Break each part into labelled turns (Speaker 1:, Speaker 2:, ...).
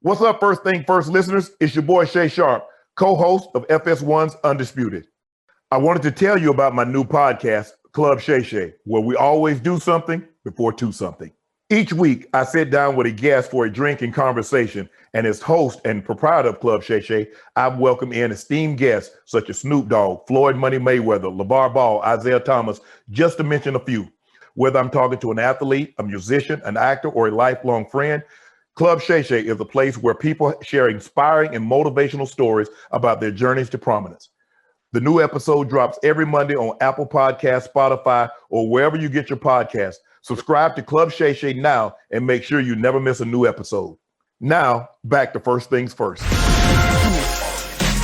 Speaker 1: What's up, First Thing First listeners? It's your boy Shay Sharp, co-host of FS1's Undisputed. I wanted to tell you about my new podcast, Club Shay Shay, where we always do something before two something. Each week, I sit down with a guest for a drink and conversation, and as host and proprietor of Club Shay Shay, I've welcomed in esteemed guests such as Snoop Dogg, Floyd Money Mayweather, LeVar Ball, Isaiah Thomas, just to mention a few. Whether I'm talking to an athlete, a musician, an actor, or a lifelong friend, Club Shay Shay is a place where people share inspiring and motivational stories about their journeys to prominence. The new episode drops every Monday on Apple Podcasts, Spotify, or wherever you get your podcasts. Subscribe to Club Shay Shay now and make sure you never miss a new episode. Now, back to First Things First.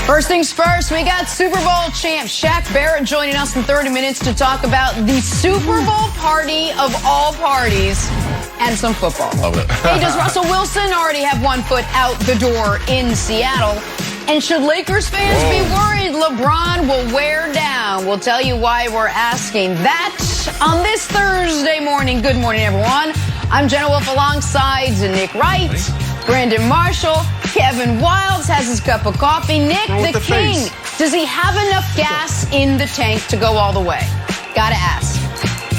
Speaker 2: First things first, we got Super Bowl champ Shaq Barrett joining us in 30 minutes to talk about the Super Bowl party of all parties and some football.
Speaker 3: Love it.
Speaker 2: Hey, does Russell Wilson already have one foot out the door in Seattle? And should Lakers fans be worried LeBron will wear down? We'll tell you why we're asking that on this Thursday morning. Good morning, everyone. I'm Jenna Wolfe alongside Nick Wright, Brandon Marshall, Kevin Wilds has his cup of coffee. Nick, the king, does he have enough gas in the tank to go all the way? Gotta ask.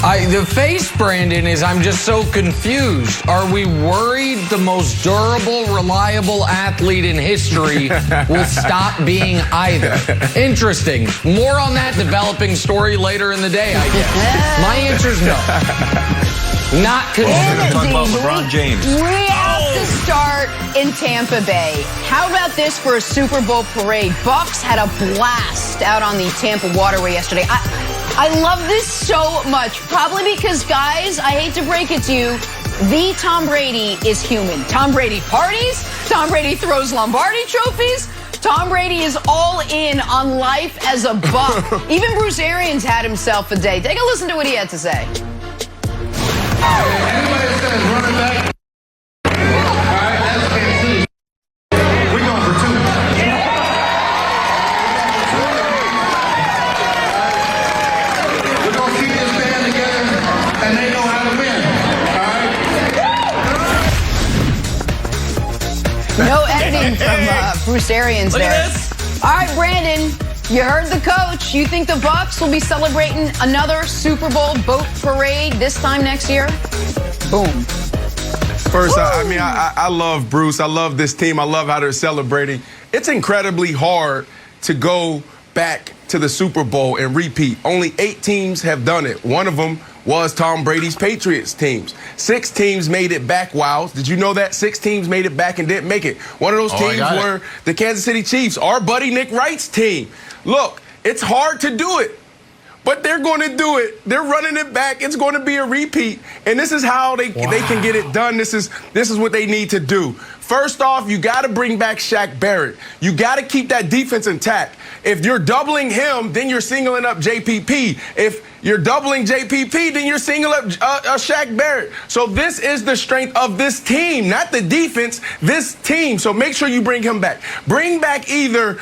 Speaker 3: The face, Brandon, is I'm just so confused. Are we worried the most durable, reliable athlete in history will stop being either? Interesting. More on that developing story later in the day, I guess. My answer is no. Not convinced.
Speaker 4: Talk about LeBron James.
Speaker 2: We have to start in Tampa Bay. How about this for a Super Bowl parade? Bucs had a blast out on the Tampa waterway yesterday. I love this so much, probably because, guys, I hate to break it to you, the Tom Brady is human. Tom Brady parties. Tom Brady throws Lombardi trophies. Tom Brady is all in on life as a Buck. Even Bruce Arians had himself a day. Take a listen to what he had to say.
Speaker 5: Anybody that says running back, all right, that's KC. We're going for two. We're going to keep this band together, and they know how to win, all right?
Speaker 2: No editing from Bruce Arians there.
Speaker 3: Look at this.
Speaker 2: All right, Brandon, you heard the coach. You think the Bucs will be celebrating another Super Bowl boat parade this time next year? Boom.
Speaker 6: First, I love Bruce. I love this team. I love how they're celebrating. It's incredibly hard to go back to the Super Bowl and repeat. Only 8 teams have done it. One of them was Tom Brady's Patriots teams. 6 teams made it back, Wiles. Did you know that? 6 teams made it back and didn't make it. One of those teams were the Kansas City Chiefs, our buddy Nick Wright's team. Look, it's hard to do it, but they're going to do it. They're running it back. It's going to be a repeat, and this is how they can get it done. This is what they need to do. First off, you got to bring back Shaq Barrett. You got to keep that defense intact. If you're doubling him, then you're singling up JPP. If you're doubling JPP, then you're singling up Shaq Barrett. So this is the strength of this team, not the defense, this team. So make sure you bring him back. Bring back either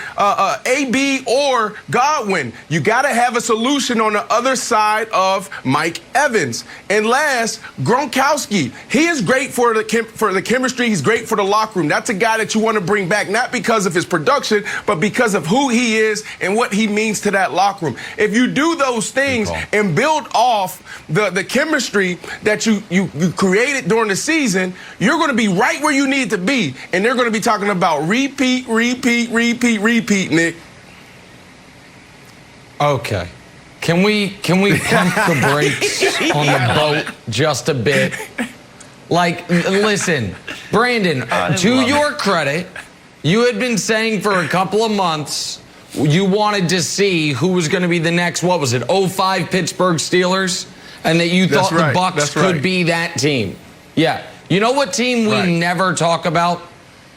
Speaker 6: AB or Godwin. You got to have a solution on the other side of Mike Evans. And last, Gronkowski. He is great for the chemistry. He's great for the locker room. That's a guy that you want to bring back, not because of his production, but because of who he is and what he means to that locker room. If you do those things and build off the chemistry that you created during the season, you're going to be right where you need to be. And they're going to be talking about repeat, Nick.
Speaker 3: Okay. Can we pump the brakes on the boat just a bit? Like, listen, Brandon, to your credit, you had been saying for a couple of months you wanted to see who was going to be the next, what was it, 05 Pittsburgh Steelers? And that you thought the Bucs could be that team. Yeah. You know what team we never talk about?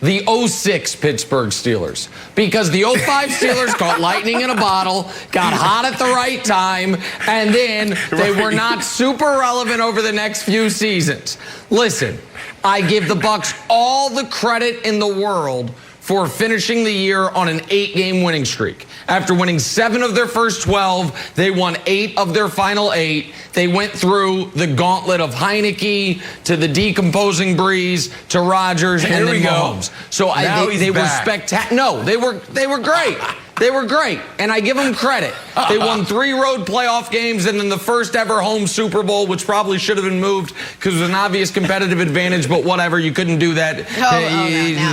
Speaker 3: The 06 Pittsburgh Steelers. Because the 05 Steelers caught lightning in a bottle, got hot at the right time, and then they were not super relevant over the next few seasons. Listen, I give the Bucs all the credit in the world for for finishing the year on an 8-game winning streak. After winning 7 of their first 12, they won 8 of their final 8. They went through the gauntlet of Heineke to the decomposing Breeze to Rodgers and then Mahomes. So they were spectacular. No, they were great. They were great, and I give them credit. They won 3 road playoff games and then the first ever home Super Bowl, which probably should have been moved because it was an obvious competitive advantage, but whatever, you couldn't do that.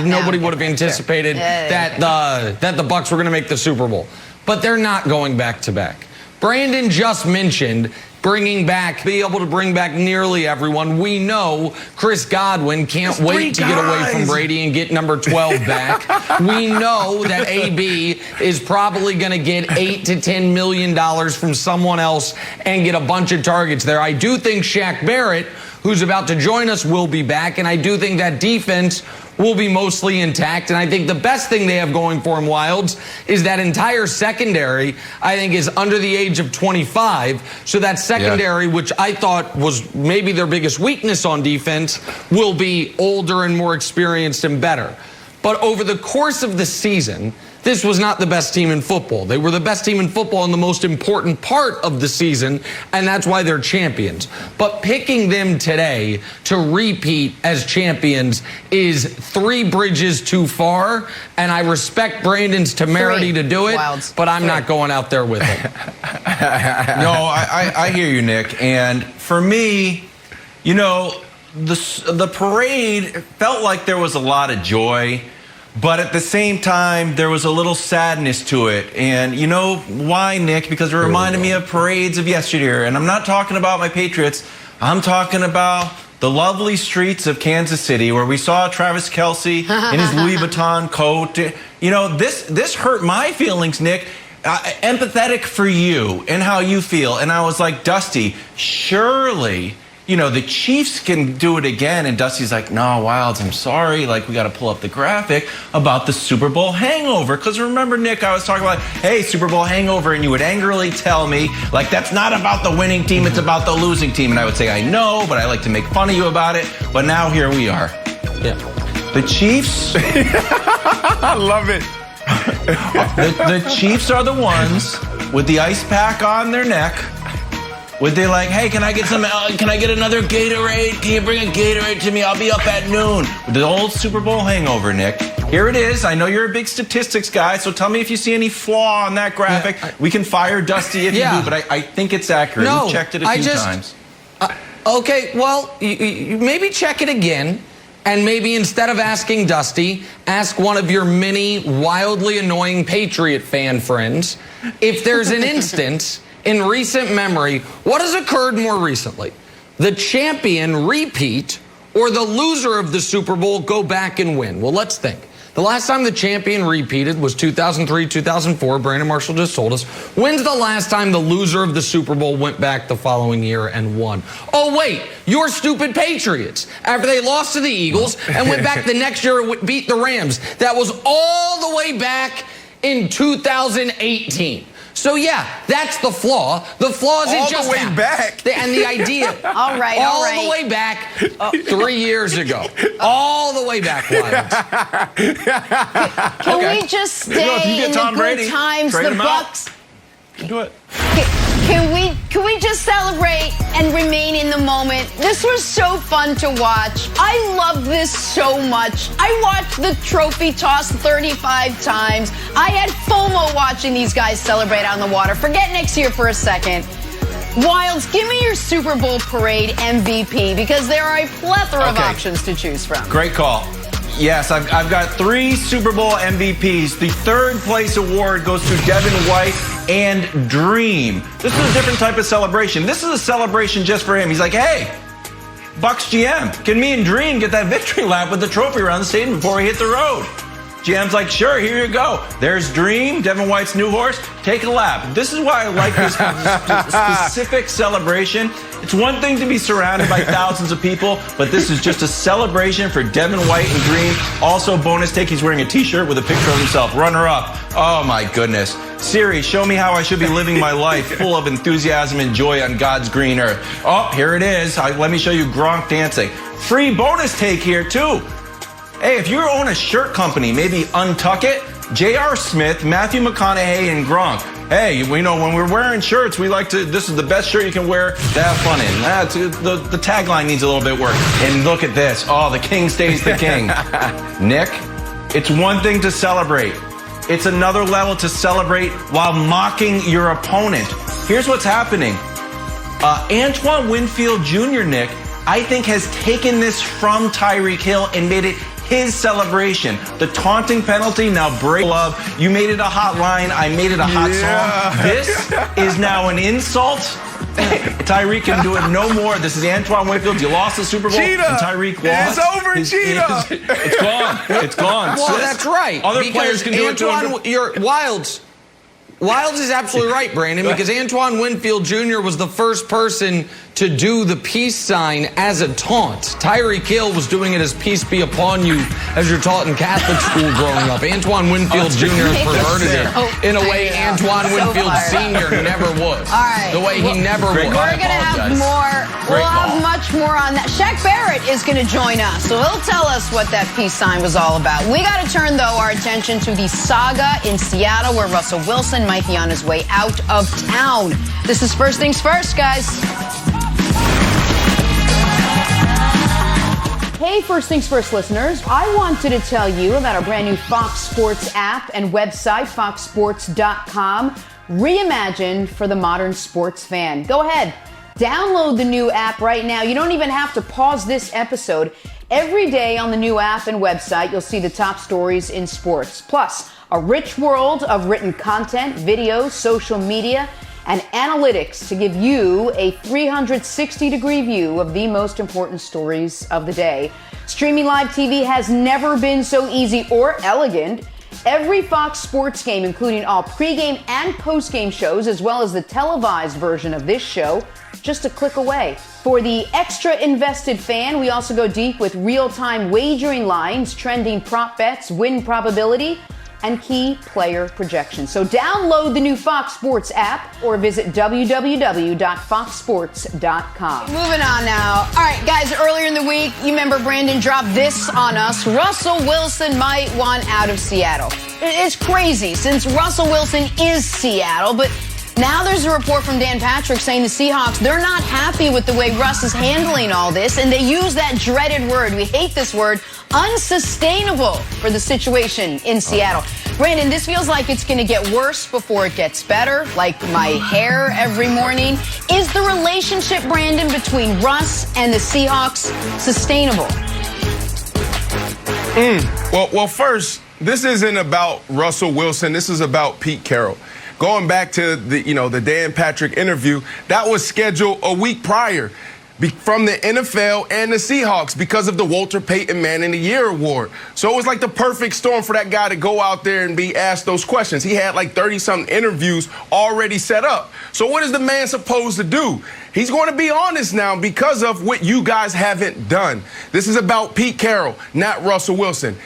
Speaker 3: Nobody would have anticipated that the Bucs were going to make the Super Bowl. But they're not going back-to-back. Brandon just mentioned be able to bring back nearly everyone. We know Chris Godwin can't wait to get away from Brady and get number 12 back. We know that AB is probably going to get $8 to $10 million from someone else and get a bunch of targets there. I do think Shaq Barrett, who's about to join us, will be back, and I do think that defense will be mostly intact. And I think the best thing they have going for them, Wilds, is that entire secondary, I think, is under the age of 25. So that secondary, which I thought was maybe their biggest weakness on defense, will be older and more experienced and better. But over the course of the season, this was not the best team in football. They were the best team in football in the most important part of the season, and that's why they're champions. But picking them today to repeat as champions is 3 bridges too far, and I respect Brandon's temerity to do it, but I'm not going out there with it.
Speaker 4: No, I hear you, Nick. And for me, you know, the parade felt like there was a lot of joy. But at the same time, there was a little sadness to it. And you know why, Nick? Because it reminded me of parades of yesteryear. And I'm not talking about my Patriots. I'm talking about the lovely streets of Kansas City where we saw Travis Kelce in his Louis Vuitton coat. You know, this hurt my feelings, Nick. Empathetic for you and how you feel. And I was like, Dusty, surely, you know, the Chiefs can do it again. And Dusty's like, no, Wilds, I'm sorry. Like, we got to pull up the graphic about the Super Bowl hangover. Because remember, Nick, I was talking about, hey, Super Bowl hangover. And you would angrily tell me, like, that's not about the winning team. It's about the losing team. And I would say, I know, but I like to make fun of you about it. But now here we are.
Speaker 3: Yeah.
Speaker 4: The Chiefs.
Speaker 6: I love it.
Speaker 4: The Chiefs are the ones with the ice pack on their neck. Would they like, hey, can I get another Gatorade? Can you bring a Gatorade to me? I'll be up at noon. The old Super Bowl hangover, Nick. Here it is. I know you're a big statistics guy, so tell me if you see any flaw on that graphic. We can fire Dusty if you do, but I think it's accurate.
Speaker 3: No,
Speaker 4: We've checked it a few times.
Speaker 3: Okay, well, you maybe check it again. And maybe instead of asking Dusty, ask one of your many wildly annoying Patriot fan friends if there's an instance in recent memory, what has occurred more recently? The champion repeat or the loser of the Super Bowl go back and win? Well, let's think. The last time the champion repeated was 2003, 2004. Brandon Marshall just told us. When's the last time the loser of the Super Bowl went back the following year and won? Oh, wait, your stupid Patriots. After they lost to the Eagles and went back the next year and beat the Rams. That was all the way back in 2018. So, yeah, that's the flaw. The flaw is it just
Speaker 6: all the way back.
Speaker 3: And the idea.
Speaker 2: all right.
Speaker 3: All the way back 3 years ago. All the way back, Wilds.
Speaker 2: Can we just stay in the good times, the Bucs?
Speaker 4: Do it.
Speaker 2: Can we just celebrate and remain in the moment? This was so fun to watch. I love this so much. I watched the trophy toss 35 times. I had FOMO watching these guys celebrate on the water. Forget next year for a second. Wilds, give me your Super Bowl parade MVP because there are a plethora of options to choose from.
Speaker 4: Great call. Yes, I've got 3 Super Bowl MVPs. The 3rd place award goes to Devin White and Dream. This is a different type of celebration. This is a celebration just for him. He's like, hey, Bucs GM, can me and Dream get that victory lap with the trophy around the stadium before we hit the road? GM's like, sure, here you go. There's Dream, Devin White's new horse. Take a lap. This is why I like this specific celebration. It's one thing to be surrounded by thousands of people, but this is just a celebration for Devin White and Dream. Also, bonus take, he's wearing a T-shirt with a picture of himself. Runner up. Oh, my goodness. Siri, show me how I should be living my life full of enthusiasm and joy on God's green earth. Oh, here it is. Let me show you Gronk dancing. Free bonus take here, too. Hey, if you own a shirt company, maybe Untuck It, J.R. Smith, Matthew McConaughey, and Gronk. Hey, we know when we're wearing shirts, we like to, this is the best shirt you can wear to have fun in. The tagline needs a little bit of work. And look at this. Oh, the king stays the king. Nick, it's one thing to celebrate. It's another level to celebrate while mocking your opponent. Here's what's happening. Antoine Winfield Jr., Nick, I think has taken this from Tyreek Hill and made it his celebration. The taunting penalty, now break love. You made it a hot line. I made it a hot song. This is now an insult. Tyreek can do it no more. This is Antoine Winfield. You lost the Super Bowl.
Speaker 6: Cheetah.
Speaker 4: And Tyreek lost.
Speaker 6: It's over, Cheetah.
Speaker 4: It's gone. It's gone.
Speaker 3: Well, that's right.
Speaker 4: Other players can do it too.
Speaker 3: You're Wilds is absolutely right, Brandon, because Antoine Winfield Jr. was the first person to do the peace sign as a taunt. Tyreek Hill was doing it as peace be upon you, as you're taught in Catholic school growing up. Antoine Winfield Jr. has perverted it in a way Antoine Winfield Sr. never would.
Speaker 2: All right.
Speaker 3: The way he never would.
Speaker 2: We're going to have more. We'll have much more on that. Shaq Barrett is going to join us, so he'll tell us what that peace sign was all about. We got to turn, though, our attention to the saga in Seattle, where Russell Wilson might be on his way out of town. This is First Things First, guys. Hey, First Things First listeners. I wanted to tell you about our brand new Fox Sports app and website, foxsports.com, reimagined for the modern sports fan. Go ahead, download the new app right now. You don't even have to pause this episode. Every day on the new app and website, you'll see the top stories in sports. Plus, a rich world of written content, videos, social media, and analytics to give you a 360-degree view of the most important stories of the day. Streaming live TV has never been so easy or elegant. Every Fox Sports game, including all pregame and postgame shows, as well as the televised version of this show, just a click away. For the extra invested fan, we also go deep with real-time wagering lines, trending prop bets, win probability, and key player projections. So download the new Fox Sports app or visit www.foxsports.com. Moving on now. All right, guys, earlier in the week, you remember Brandon dropped this on us. Russell Wilson might want out of Seattle. It's crazy since Russell Wilson is Seattle, but now there's a report from Dan Patrick saying the Seahawks, they're not happy with the way Russ is handling all this, and they use that dreaded word, we hate this word, unsustainable for the situation in Seattle. Brandon, this feels like it's going to get worse before it gets better, like my hair every morning. Is the relationship, Brandon, between Russ and the Seahawks sustainable?
Speaker 6: Well, first, this isn't about Russell Wilson. This is about Pete Carroll. Going back to the Dan Patrick interview, that was scheduled a week prior from the NFL and the Seahawks because of the Walter Payton Man of the Year award. So it was like the perfect storm for that guy to go out there and be asked those questions. He had like 30-something interviews already set up. So what is the man supposed to do? He's going to be honest now because of what you guys haven't done. This is about Pete Carroll, not Russell Wilson.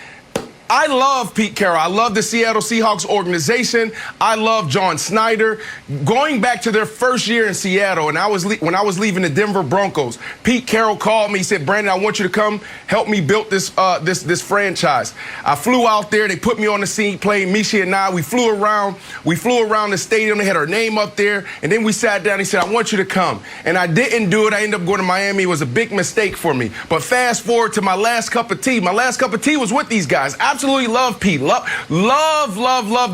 Speaker 6: I love Pete Carroll. I love the Seattle Seahawks organization. I love John Snyder. Going back to their first year in Seattle, and when I was leaving the Denver Broncos, Pete Carroll called me. He said, "Brandon, I want you to come help me build this franchise." I flew out there. They put me on the scene, playing Misha and I. We flew around the stadium. They had our name up there, and then we sat down. He said, "I want you to come," and I didn't do it. I ended up going to Miami. It was a big mistake for me. But fast forward to my last cup of tea. My last cup of tea was with these guys. Absolutely love Pete. Love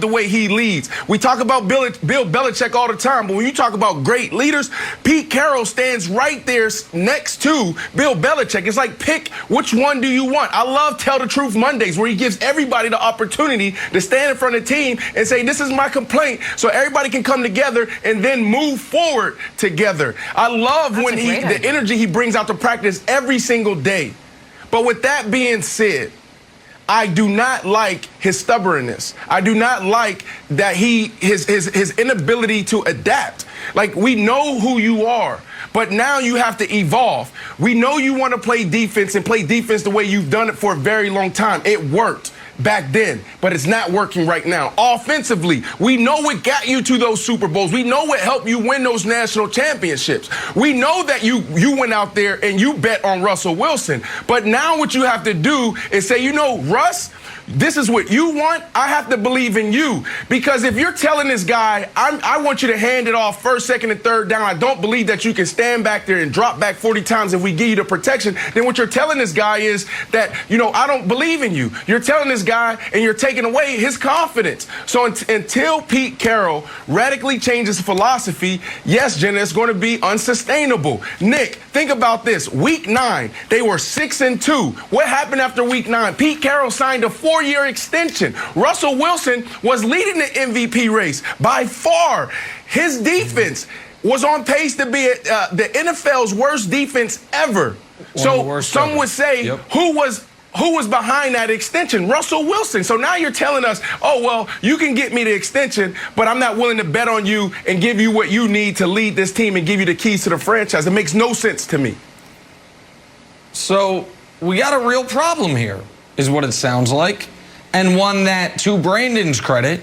Speaker 6: the way he leads. We talk about Bill Belichick all the time, but when you talk about great leaders, Pete Carroll stands right there next to Bill Belichick. It's like, pick which one do you want. I love Tell the Truth Mondays, where he gives everybody the opportunity to stand in front of the team and say, "This is my complaint," so everybody can come together and then move forward together. I love when the energy he brings out to practice every single day. But with that being said, I do not like his stubbornness. I do not like that his inability to adapt. Like, we know who you are, but now you have to evolve. We know you want to play defense and play defense the way you've done it for a very long time. It worked. back then, but it's not working right now. Offensively, we know what got you to those Super Bowls. We know what helped you win those national championships. We know that you went out there and you bet on Russell Wilson. But now what you have to do is say, you know, Russ, this is what you want. I have to believe in you. Because if you're telling this guy, I want you to hand it off first, second, and third down, I don't believe that you can stand back there and drop back 40 times if we give you the protection, then what you're telling this guy is that, you know, I don't believe in you. You're telling this guy and you're taking away his confidence. So until Pete Carroll radically changes philosophy, yes, Jenna, it's going to be unsustainable. Nick, think about this. Week 9, they were 6-2. What happened after week 9? Pete Carroll signed a 4-year extension. Russell Wilson was leading the MVP race by far. His defense was on pace to be the NFL's worst defense ever. So some would say, who was behind that extension? Russell Wilson. So now you're telling us, oh, well, you can get me the extension, but I'm not willing to bet on you and give you what you need to lead this team and give you the keys to the franchise. It makes no sense to me.
Speaker 3: So we got a real problem here, is what it sounds like. And one that, to Brandon's credit,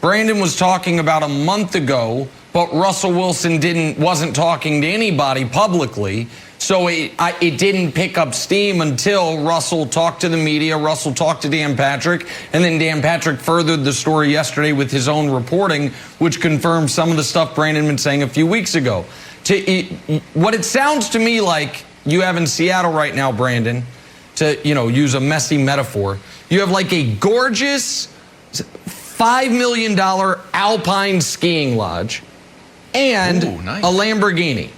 Speaker 3: Brandon was talking about a month ago, but Russell Wilson wasn't talking to anybody publicly. So it didn't pick up steam until Russell talked to the media, Russell talked to Dan Patrick, and then Dan Patrick furthered the story yesterday with his own reporting, which confirmed some of the stuff Brandon had been saying a few weeks ago. What it sounds to me like you have in Seattle right now, Brandon, to use a messy metaphor, you have like a gorgeous $5 million alpine skiing lodge and
Speaker 4: nice.
Speaker 3: a Lamborghini.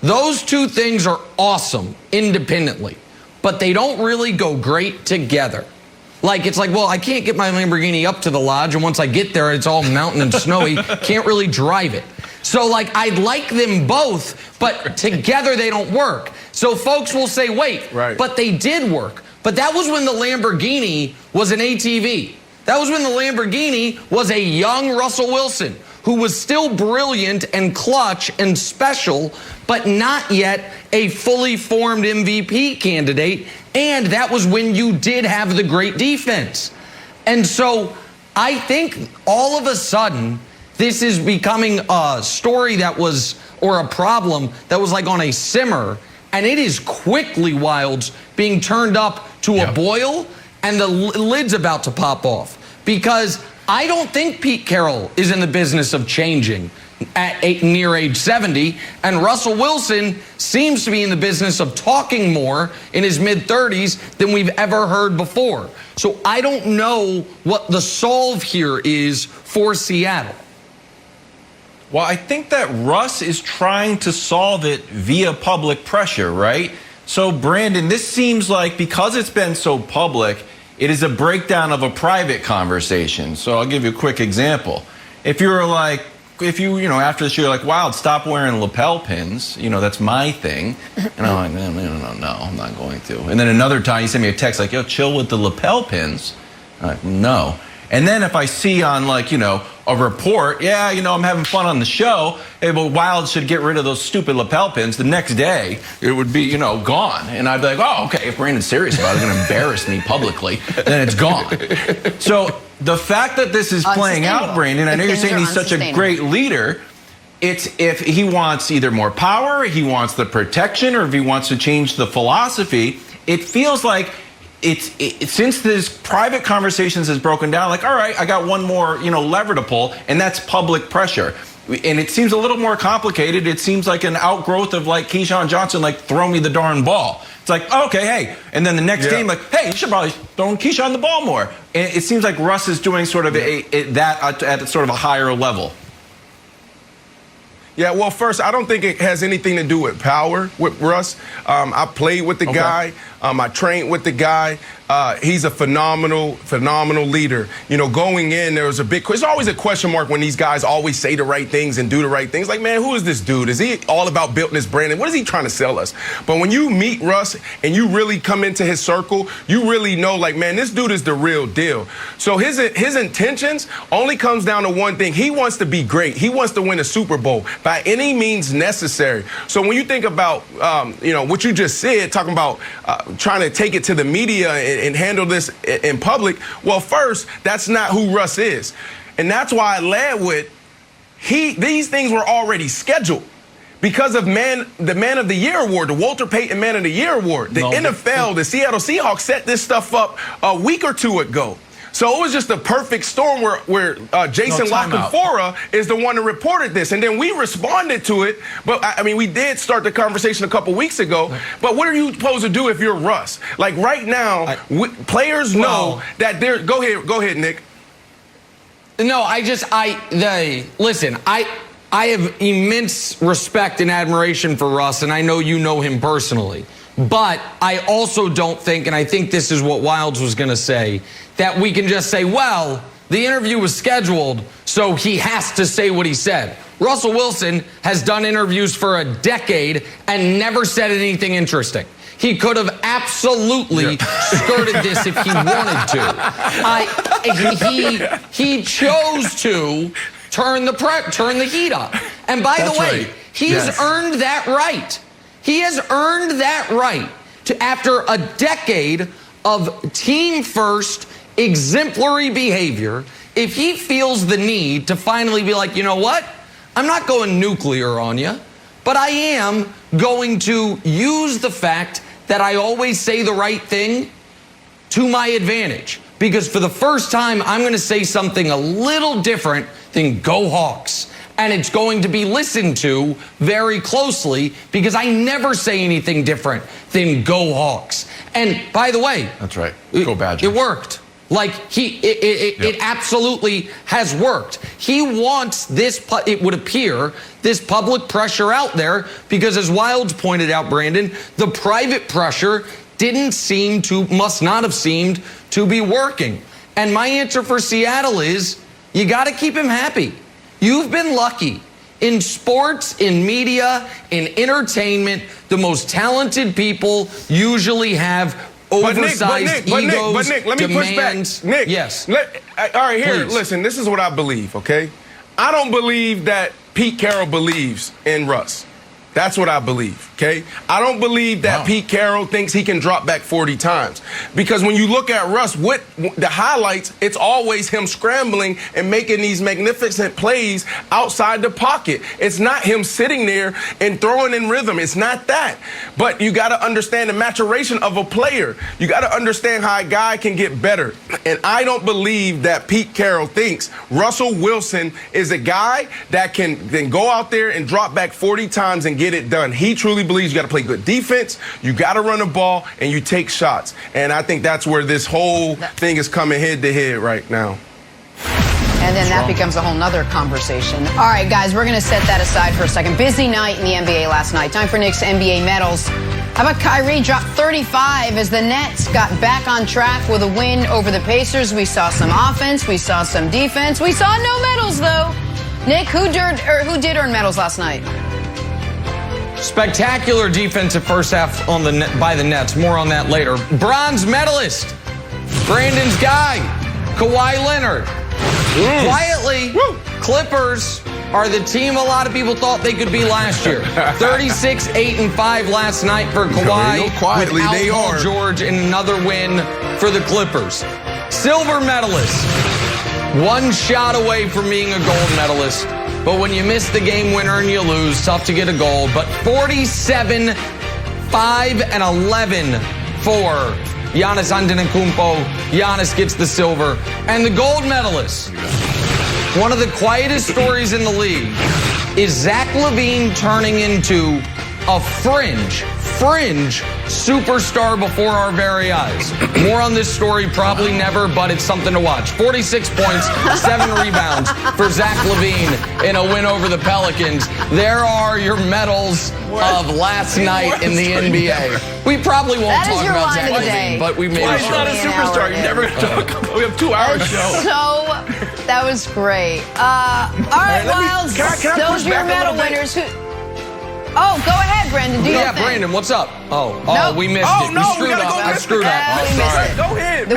Speaker 3: Those two things are awesome independently, but they don't really go great together. Like, it's like, well, I can't get my Lamborghini up to the lodge, and once I get there, it's all mountain and snowy. Can't really drive it. So, like, I'd like them both, but together they don't work. So folks will say, wait, but they did work. But that was when the Lamborghini was an ATV. That was when the Lamborghini was a young Russell Wilson, who was still brilliant and clutch and special, but not yet a fully formed MVP candidate. And that was when you did have the great defense. And so I think all of a sudden, this is becoming a story that was, or a problem that was like on a simmer, and it is quickly, Wilds, being turned up to a boil, and the lid's about to pop off. Because I don't think Pete Carroll is in the business of changing at near age 70, and Russell Wilson seems to be in the business of talking more in his mid-30s than we've ever heard before. So I don't know what the solve here is for Seattle.
Speaker 4: Well, I think that Russ is trying to solve it via public pressure, right? So, Brandon, this seems like, because it's been so public, it is a breakdown of a private conversation. So I'll give you a quick example. If you were like, after this, you're like, Wild, stop wearing lapel pins. That's my thing. And I'm like, no, I'm not going to. And then another time you send me a text like, yo, chill with the lapel pins. I'm like, no. And then if I see on a report, I'm having fun on the show, hey, but Wild should get rid of those stupid lapel pins. The next day, it would be, gone. And I'd be like, oh, okay, if Brandon's serious about it, it's going to embarrass me publicly, then it's gone. So the fact that this is playing out, Brandon, I know you're saying he's such a great leader. It's if he wants either more power, he wants the protection, or if he wants to change the philosophy, it feels like since this private conversations has broken down, like, all right, I got one more, lever to pull, and that's public pressure. And it seems a little more complicated. It seems like an outgrowth of like Keyshawn Johnson, like, throw me the darn ball. It's like, okay, hey. And then the next game, like, hey, you should probably throw Keyshawn the ball more. And it seems like Russ is doing sort of that at sort of a higher level.
Speaker 6: Yeah, well, first, I don't think it has anything to do with power with Russ. I played with the guy. I trained with the guy. He's a phenomenal leader. Going in, there was there's always a question mark when these guys always say the right things and do the right things. Like, man, who is this dude? Is he all about building his brand? And what is he trying to sell us? But when you meet Russ and you really come into his circle, you really know, like, man, this dude is the real deal. So his intentions only comes down to one thing. He wants to be great. He wants to win a Super Bowl by any means necessary. So when you think about, what you just said, talking about trying to take it to the media and handle this in public. Well, first, that's not who Russ is. And that's why I led with these things were already scheduled. Because of the Man of the Year award, the Walter Payton Man of the Year award, the NFL, the Seattle Seahawks set this stuff up a week or two ago. So it was just a perfect storm where Jason Lockenfora is the one that reported this. And then we responded to it. But, I mean, we did start the conversation a couple weeks ago. But what are you supposed to do if you're Russ? Like, right now, players know that they're – go ahead, Nick.
Speaker 3: No, listen, I have immense respect and admiration for Russ, and I know you know him personally. But I also don't think, and I think this is what Wildes was going to say, that we can just say, well, the interview was scheduled, so he has to say what he said. Russell Wilson has done interviews for a decade and never said anything interesting. He could have absolutely skirted this if he wanted to. He chose to turn the heat up. And by the way, he's earned that right. He has earned that right to, after a decade of team-first, exemplary behavior, if he feels the need to finally be like, you know what? I'm not going nuclear on you, but I am going to use the fact that I always say the right thing to my advantage. Because for the first time, I'm going to say something a little different than go Hawks. And it's going to be listened to very closely because I never say anything different than go Hawks. And by the way,
Speaker 4: that's right. Go Badgers.
Speaker 3: It worked. Like it absolutely has worked. He wants this, it would appear, this public pressure out there because, as Wildes pointed out, Brandon, the private pressure must not have seemed to be working. And my answer for Seattle is you got to keep him happy. You've been lucky. In sports, in media, in entertainment, the most talented people usually have oversized egos,
Speaker 6: but Nick, let me
Speaker 3: demands.
Speaker 6: push back. Nick,
Speaker 3: yes.
Speaker 6: All right, here,
Speaker 3: Please.
Speaker 6: Listen, this is what I believe, okay? I don't believe that Pete Carroll believes in Russ. That's what I believe, okay? I don't believe that Pete Carroll thinks he can drop back 40 times. Because when you look at Russ, with the highlights, it's always him scrambling and making these magnificent plays outside the pocket. It's not him sitting there and throwing in rhythm. It's not that. But you got to understand the maturation of a player. You got to understand how a guy can get better. And I don't believe that Pete Carroll thinks Russell Wilson is a guy that can then go out there and drop back 40 times and get it done. He truly believes you got to play good defense, you got to run the ball, and you take shots. And I think that's where this whole thing is coming head to head right now.
Speaker 2: And then that becomes a whole nother conversation. All right, guys, we're going to set that aside for a second. Busy night in the NBA last night. Time for Nick's NBA medals. How about Kyrie dropped 35 as the Nets got back on track with a win over the Pacers? We saw some offense. We saw some defense. We saw no medals, though. Nick, who did earn medals last night?
Speaker 3: Spectacular defensive first half by the Nets. More on that later. Bronze medalist, Brandon's guy, Kawhi Leonard. Quietly, Clippers are the team a lot of people thought they could be last year. 36-8-5 last night for Kawhi.
Speaker 6: Quietly,
Speaker 3: without
Speaker 6: they
Speaker 3: Paul
Speaker 6: are.
Speaker 3: George and another win for the Clippers. Silver medalist, one shot away from being a gold medalist. But when you miss the game winner and you lose, tough to get a goal. But 47-5-11 for Giannis Antetokounmpo. Giannis gets the silver. And the gold medalist, one of the quietest stories in the league, is Zach LaVine turning into a fringe superstar before our very eyes. More on this story probably never, but it's something to watch. 46 points, 7 rebounds for Zach LaVine in a win over the Pelicans. There are your medals of last night in the NBA. We probably won't talk about Zach LaVine, but we made
Speaker 6: He's not a superstar. You're never going to talk about. We have 2 hours show.
Speaker 2: So, that was great. All right, Wildes, those are your medal winners. Oh, go ahead, Brandon. Do your thing.
Speaker 3: Brandon, what's up?
Speaker 2: Nope.
Speaker 3: We missed it.
Speaker 6: No,
Speaker 3: We screwed up. I screwed up.
Speaker 2: we missed it.
Speaker 6: Go ahead.
Speaker 2: The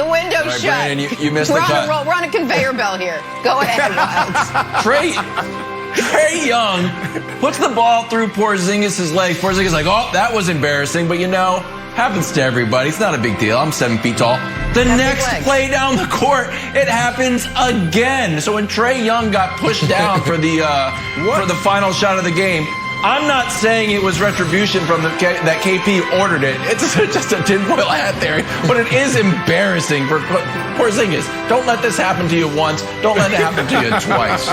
Speaker 2: window's shut.
Speaker 3: Brandon, you missed the cut.
Speaker 2: We're on a conveyor belt here. Go ahead, Wildes.
Speaker 7: Trae Young puts the ball through Porzingis' leg. Porzingis is like, oh, that was embarrassing. But, you know,
Speaker 4: Happens to everybody. It's not a big deal. I'm 7 feet tall. The next play down the court, it happens again. So when Trae Young got pushed down for the final shot of the game, I'm not saying it was retribution from that KP ordered it. It's just a tinfoil hat theory, but it is embarrassing for Porzingis. Don't let this happen to you once. Don't let it happen to you twice.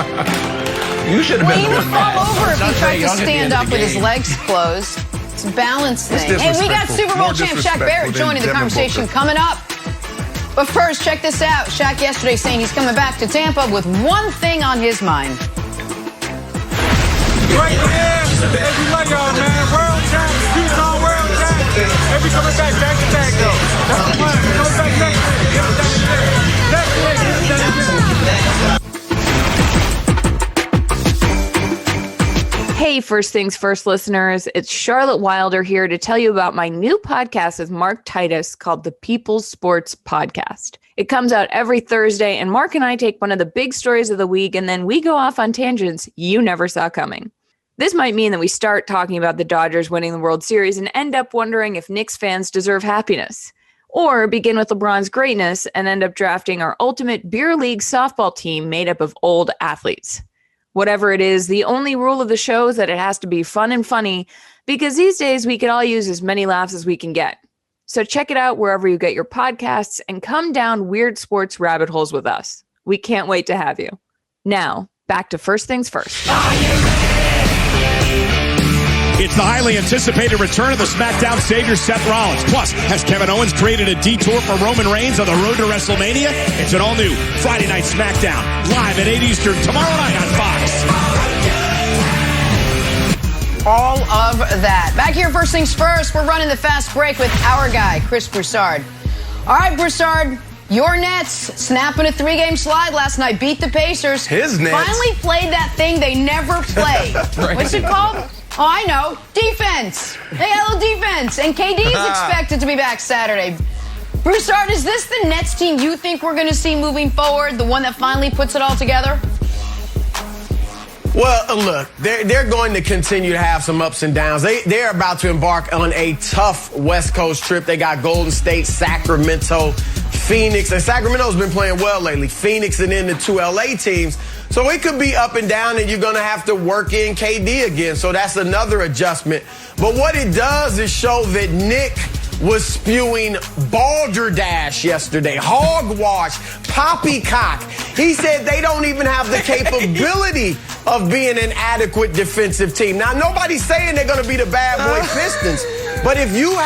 Speaker 4: You should have been the one mad.
Speaker 2: He would fall over if he tried to stand up with his legs closed. It's a balance thing. Hey, we got Super Bowl champ Shaq Barrett joining the conversation coming up. But first, check this out. Shaq yesterday saying he's coming back to Tampa with one thing on his mind.
Speaker 5: Right there, hey, we love y'all, man. World champs, Utah world champs. Hey, we coming back to back, though. That's the plan. We coming back next week. Get it done again.
Speaker 8: Hey, First Things First listeners, it's Charlotte Wilder here to tell you about my new podcast with Mark Titus called the People's Sports Podcast. It comes out every Thursday, and Mark and I take one of the big stories of the week, and then we go off on tangents you never saw coming. This might mean that we start talking about the Dodgers winning the World Series and end up wondering if Knicks fans deserve happiness. Or begin with LeBron's greatness and end up drafting our ultimate beer league softball team made up of old athletes. Whatever it is, the only rule of the show is that it has to be fun and funny, because these days we could all use as many laughs as we can get. So check it out wherever you get your podcasts and come down weird sports rabbit holes with us. We can't wait to have you. Now, back to First Things First.
Speaker 9: It's the highly anticipated return of the SmackDown savior Seth Rollins. Plus, has Kevin Owens created a detour for Roman Reigns on the road to WrestleMania? It's an all-new Friday Night SmackDown, live at 8 Eastern tomorrow night on Fox.
Speaker 2: All of that. Back here, First Things First, we're running the fast break with our guy, Chris Broussard. All right, Broussard, your Nets snapping a 3-game slide last night, beat the Pacers.
Speaker 6: His Nets.
Speaker 2: Finally played that thing they never play.
Speaker 3: Right.
Speaker 2: What's it called? Oh, I know. Defense. They got a little defense. And KD is expected to be back Saturday. Broussard, is this the Nets team you think we're going to see moving forward? The one that finally puts it all together?
Speaker 10: Well, look, they're going to continue to have some ups and downs. They're about to embark on a tough West Coast trip. They got Golden State, Sacramento, Phoenix. And Sacramento's been playing well lately. Phoenix and then the 2 LA teams. So it could be up and down, and you're going to have to work in KD again. So that's another adjustment. But what it does is show that Nick was spewing balderdash yesterday, hogwash, poppycock. He said they don't even have the capability of being an adequate defensive team. Now, nobody's saying they're going to be the bad boy Pistons. But if you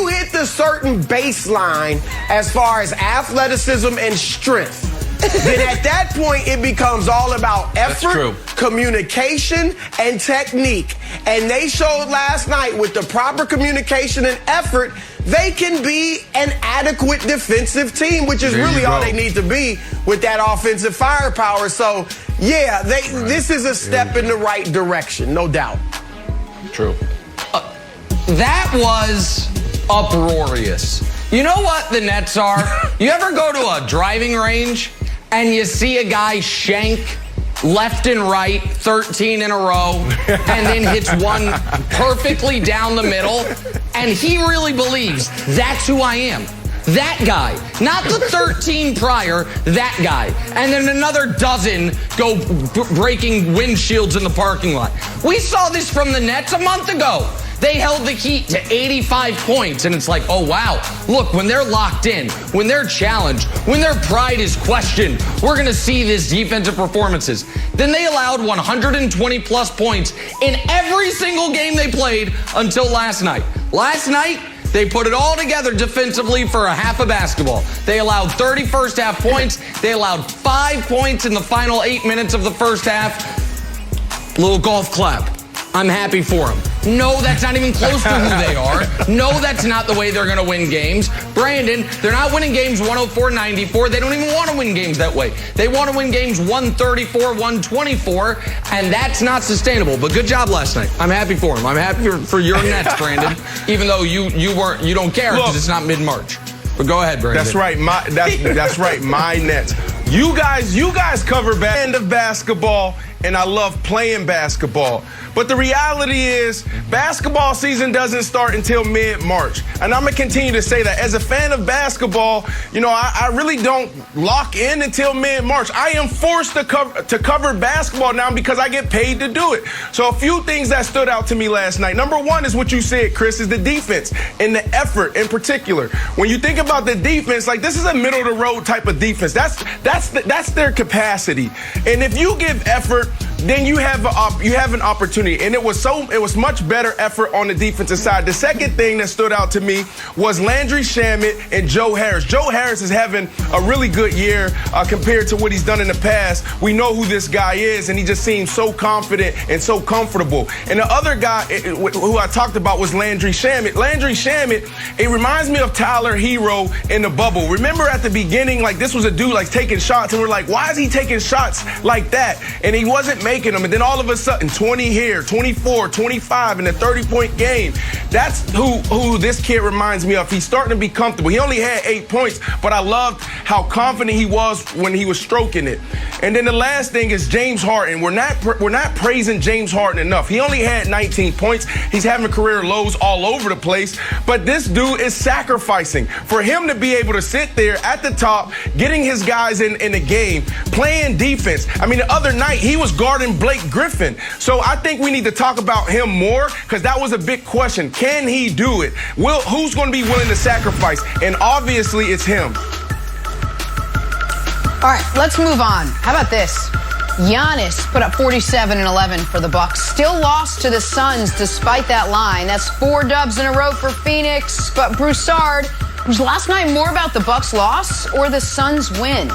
Speaker 10: hit the certain baseline as far as athleticism and strength, then at that point, it becomes all about effort, communication, and technique. And they showed last night with the proper communication and effort, they can be an adequate defensive team, which is really all they need to be with that offensive firepower. So, yeah, this is a step in the right direction, no doubt.
Speaker 3: True. That was uproarious. You know what the Nets are? You ever go to a driving range and you see a guy shank left and right 13 in a row and then hits one perfectly down the middle, and he really believes that's who I am. That guy, not the 13 prior, that guy. And then another dozen go breaking windshields in the parking lot. We saw this from the Nets a month ago. They held the Heat to 85 points, and it's like, oh, wow. Look, when they're locked in, when they're challenged, when their pride is questioned, we're going to see these defensive performances. Then they allowed 120-plus points in every single game they played until last night. Last night, they put it all together defensively for a half of basketball. They allowed 30 first-half points. They allowed 5 points in the final 8 minutes of the first half. Little golf clap. I'm happy for them. No, that's not even close to who they are. No, that's not the way they're going to win games. Brandon, they're not winning games 104-94. They don't even want to win games that way. They want to win games 134-124, and that's not sustainable. But good job last night. I'm happy for them. I'm happy for your Nets, Brandon, even though you don't care because it's not mid-March. But go ahead, Brandon.
Speaker 6: That's right. That's right. My Nets. You guys cover end of basketball, and I love playing basketball. But the reality is, basketball season doesn't start until mid-March. And I'm going to continue to say that. As a fan of basketball, you know, I really don't lock in until mid-March. I am forced to cover basketball now because I get paid to do it. So a few things that stood out to me last night. Number one is what you said, Chris, is the defense and the effort in particular. When you think about the defense, like, this is a middle-of-the-road type of defense. That's their capacity. And if you give effort, then you have an opportunity. And it was much better effort on the defensive side. The second thing that stood out to me was Landry Shamet and Joe Harris. Joe Harris is having a really good year compared to what he's done in the past. We know who this guy is, and he just seems so confident and so comfortable. And the other guy who I talked about was Landry Shamet. Landry Shamet, it reminds me of Tyler Hero in the bubble. Remember at the beginning, like, this was a dude like taking shots, and we're like, why is he taking shots like that? And he wasn't making them. And then all of a sudden, 20 here, 24, 25 in a 30-point game. That's who this kid reminds me of. He's starting to be comfortable. He only had 8 points, but I loved how confident he was when he was stroking it. And then the last thing is James Harden. We're not praising James Harden enough. He only had 19 points. He's having career lows all over the place. But this dude is sacrificing. For him to be able to sit there at the top, getting his guys in the game, playing defense. I mean, the other night, he was guarding Blake Griffin. So I think we need to talk about him more, because that was a big question. Can he do it? Who's going to be willing to sacrifice? And obviously, it's him.
Speaker 2: All right, let's move on. How about this? Giannis put up 47 and 11 for the Bucs. Still lost to the Suns despite that line. That's 4 dubs in a row for Phoenix. But Broussard, was last night more about the Bucs' loss or the Suns' win?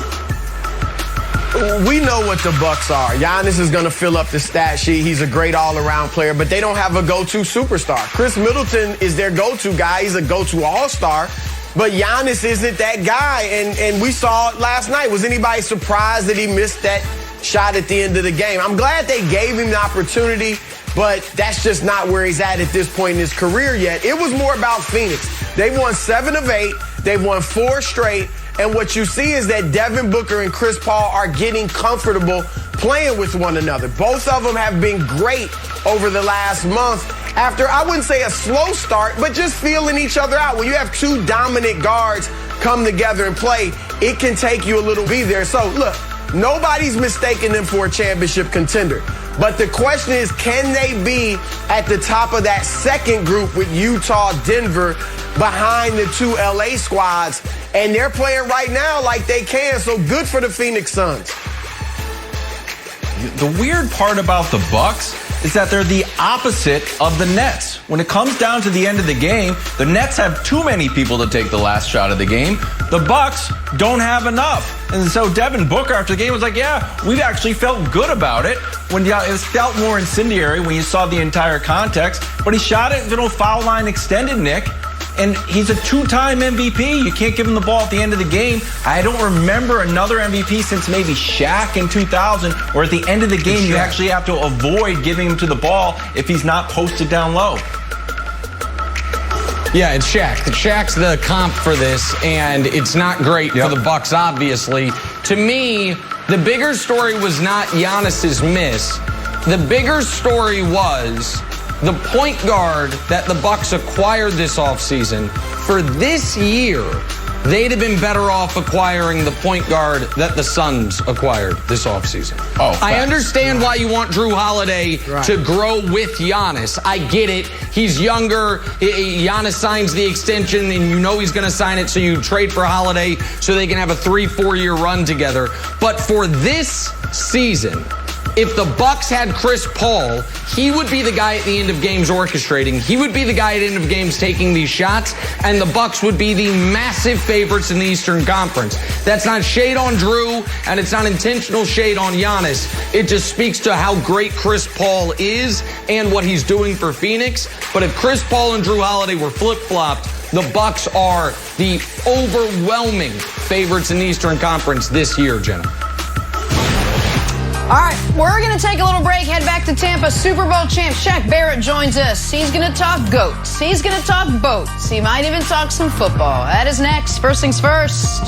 Speaker 10: We know what the Bucs are. Giannis is going to fill up the stat sheet. He's a great all-around player, but they don't have a go-to superstar. Chris Middleton is their go-to guy. He's a go-to all-star, but Giannis isn't that guy, and we saw it last night. Was anybody surprised that he missed that shot at the end of the game? I'm glad they gave him the opportunity, but that's just not where he's at this point in his career yet. It was more about Phoenix. They've won 7 of 8. They've won 4 straight. And what you see is that Devin Booker and Chris Paul are getting comfortable playing with one another. Both of them have been great over the last month after, I wouldn't say a slow start, but just feeling each other out. When you have 2 dominant guards come together and play, it can take you a little bit there. So, look, nobody's mistaking them for a championship contender. But the question is, can they be at the top of that second group with Utah, Denver, behind the 2 LA squads? And they're playing right now like they can, so good for the Phoenix Suns.
Speaker 4: The weird part about the Bucs is that they're the opposite of the Nets. When it comes down to the end of the game, the Nets have too many people to take the last shot of the game. The Bucs don't have enough. And so Devin Booker after the game was like, yeah, we've actually felt good about it. When it felt more incendiary when you saw the entire context. But he shot it, foul line extended, Nick. And he's a 2-time MVP. You can't give him the ball at the end of the game. I don't remember another MVP since maybe Shaq in 2000, where at the end of the game you actually have to avoid giving him to the ball if he's not posted down low.
Speaker 3: Yeah, it's Shaq. Shaq's the comp for this, and it's not great for the Bucs, obviously. To me, the bigger story was not Giannis's miss. The bigger story was the point guard that the Bucs acquired this offseason. For this year, they'd have been better off acquiring the point guard that the Suns acquired this offseason. I understand why you want Drew Holiday to grow with Giannis. I get it. He's younger. Giannis signs the extension, and you know he's going to sign it, so you trade for Holiday so they can have a 3-4 year run together. But for this season, if the Bucs had Chris Paul, he would be the guy at the end of games orchestrating. He would be the guy at the end of games taking these shots, and the Bucs would be the massive favorites in the Eastern Conference. That's not shade on Drew, and it's not intentional shade on Giannis. It just speaks to how great Chris Paul is and what he's doing for Phoenix. But if Chris Paul and Drew Holiday were flip-flopped, the Bucs are the overwhelming favorites in the Eastern Conference this year, Jenna.
Speaker 2: All right, we're going to take a little break, head back to Tampa. Super Bowl champ Shaq Barrett joins us. He's going to talk goats. He's going to talk boats. He might even talk some football. That is next. First things first.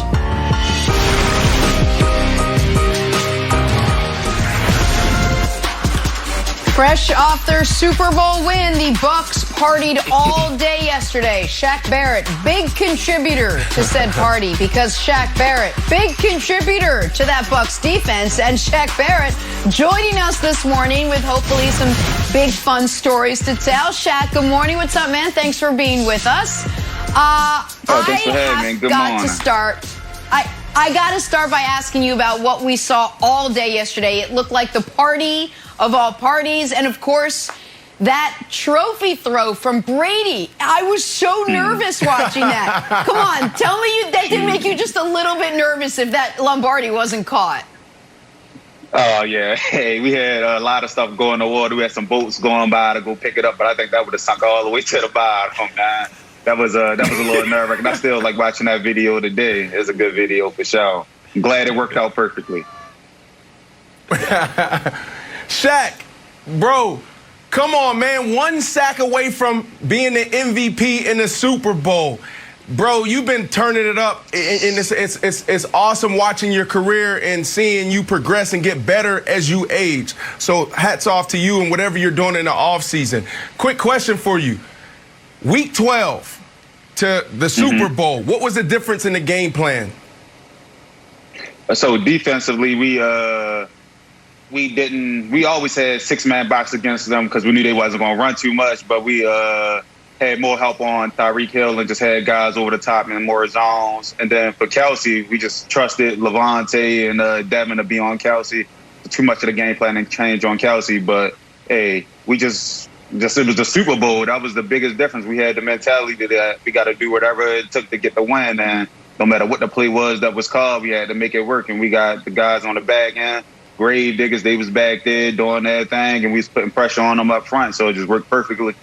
Speaker 2: Fresh off their Super Bowl win, the Bucs partied all day yesterday. Shaq Barrett, big contributor to said party because Shaq Barrett, big contributor to that Bucs defense. And Shaq Barrett joining us this morning with hopefully some big fun stories to tell. Shaq, good morning. What's up, man? Thanks for being with us.
Speaker 11: Thanks for having me. Good morning.
Speaker 2: I got to start by asking you about what we saw all day yesterday. It looked like the party of all parties, and of course, that trophy throw from Brady. I was so nervous watching that. Come on, tell me that didn't make you just a little bit nervous if that Lombardi wasn't caught.
Speaker 11: Oh, yeah. Hey, we had a lot of stuff going in the water. We had some boats going by to go pick it up, but I think that would have sunk all the way to the bottom, man. That was a little nerve-wracking. I still like watching that video today. It's a good video for sure. I'm glad it worked out perfectly.
Speaker 6: Shaq, bro, come on, man. One sack away from being the MVP in the Super Bowl. Bro, you've been turning it up, and it's awesome watching your career and seeing you progress and get better as you age. So hats off to you and whatever you're doing in the offseason. Quick question for you. Week 12 to the Super Bowl, what was the difference in the game plan?
Speaker 11: So defensively, we always had 6-man box against them because we knew they wasn't going to run too much, but we had more help on Tyreek Hill and just had guys over the top and more zones. And then for Kelsey, we just trusted Levante and Devin to be on Kelsey. Too much of the game plan and change on Kelsey, but hey, it was the Super Bowl. That was the biggest difference. We had the mentality that we got to do whatever it took to get the win, and no matter what the play was that was called, we had to make it work. And we got the guys on the back end. Grave diggers, they was back there doing their thing, and we was putting pressure on them up front, so it just worked perfectly.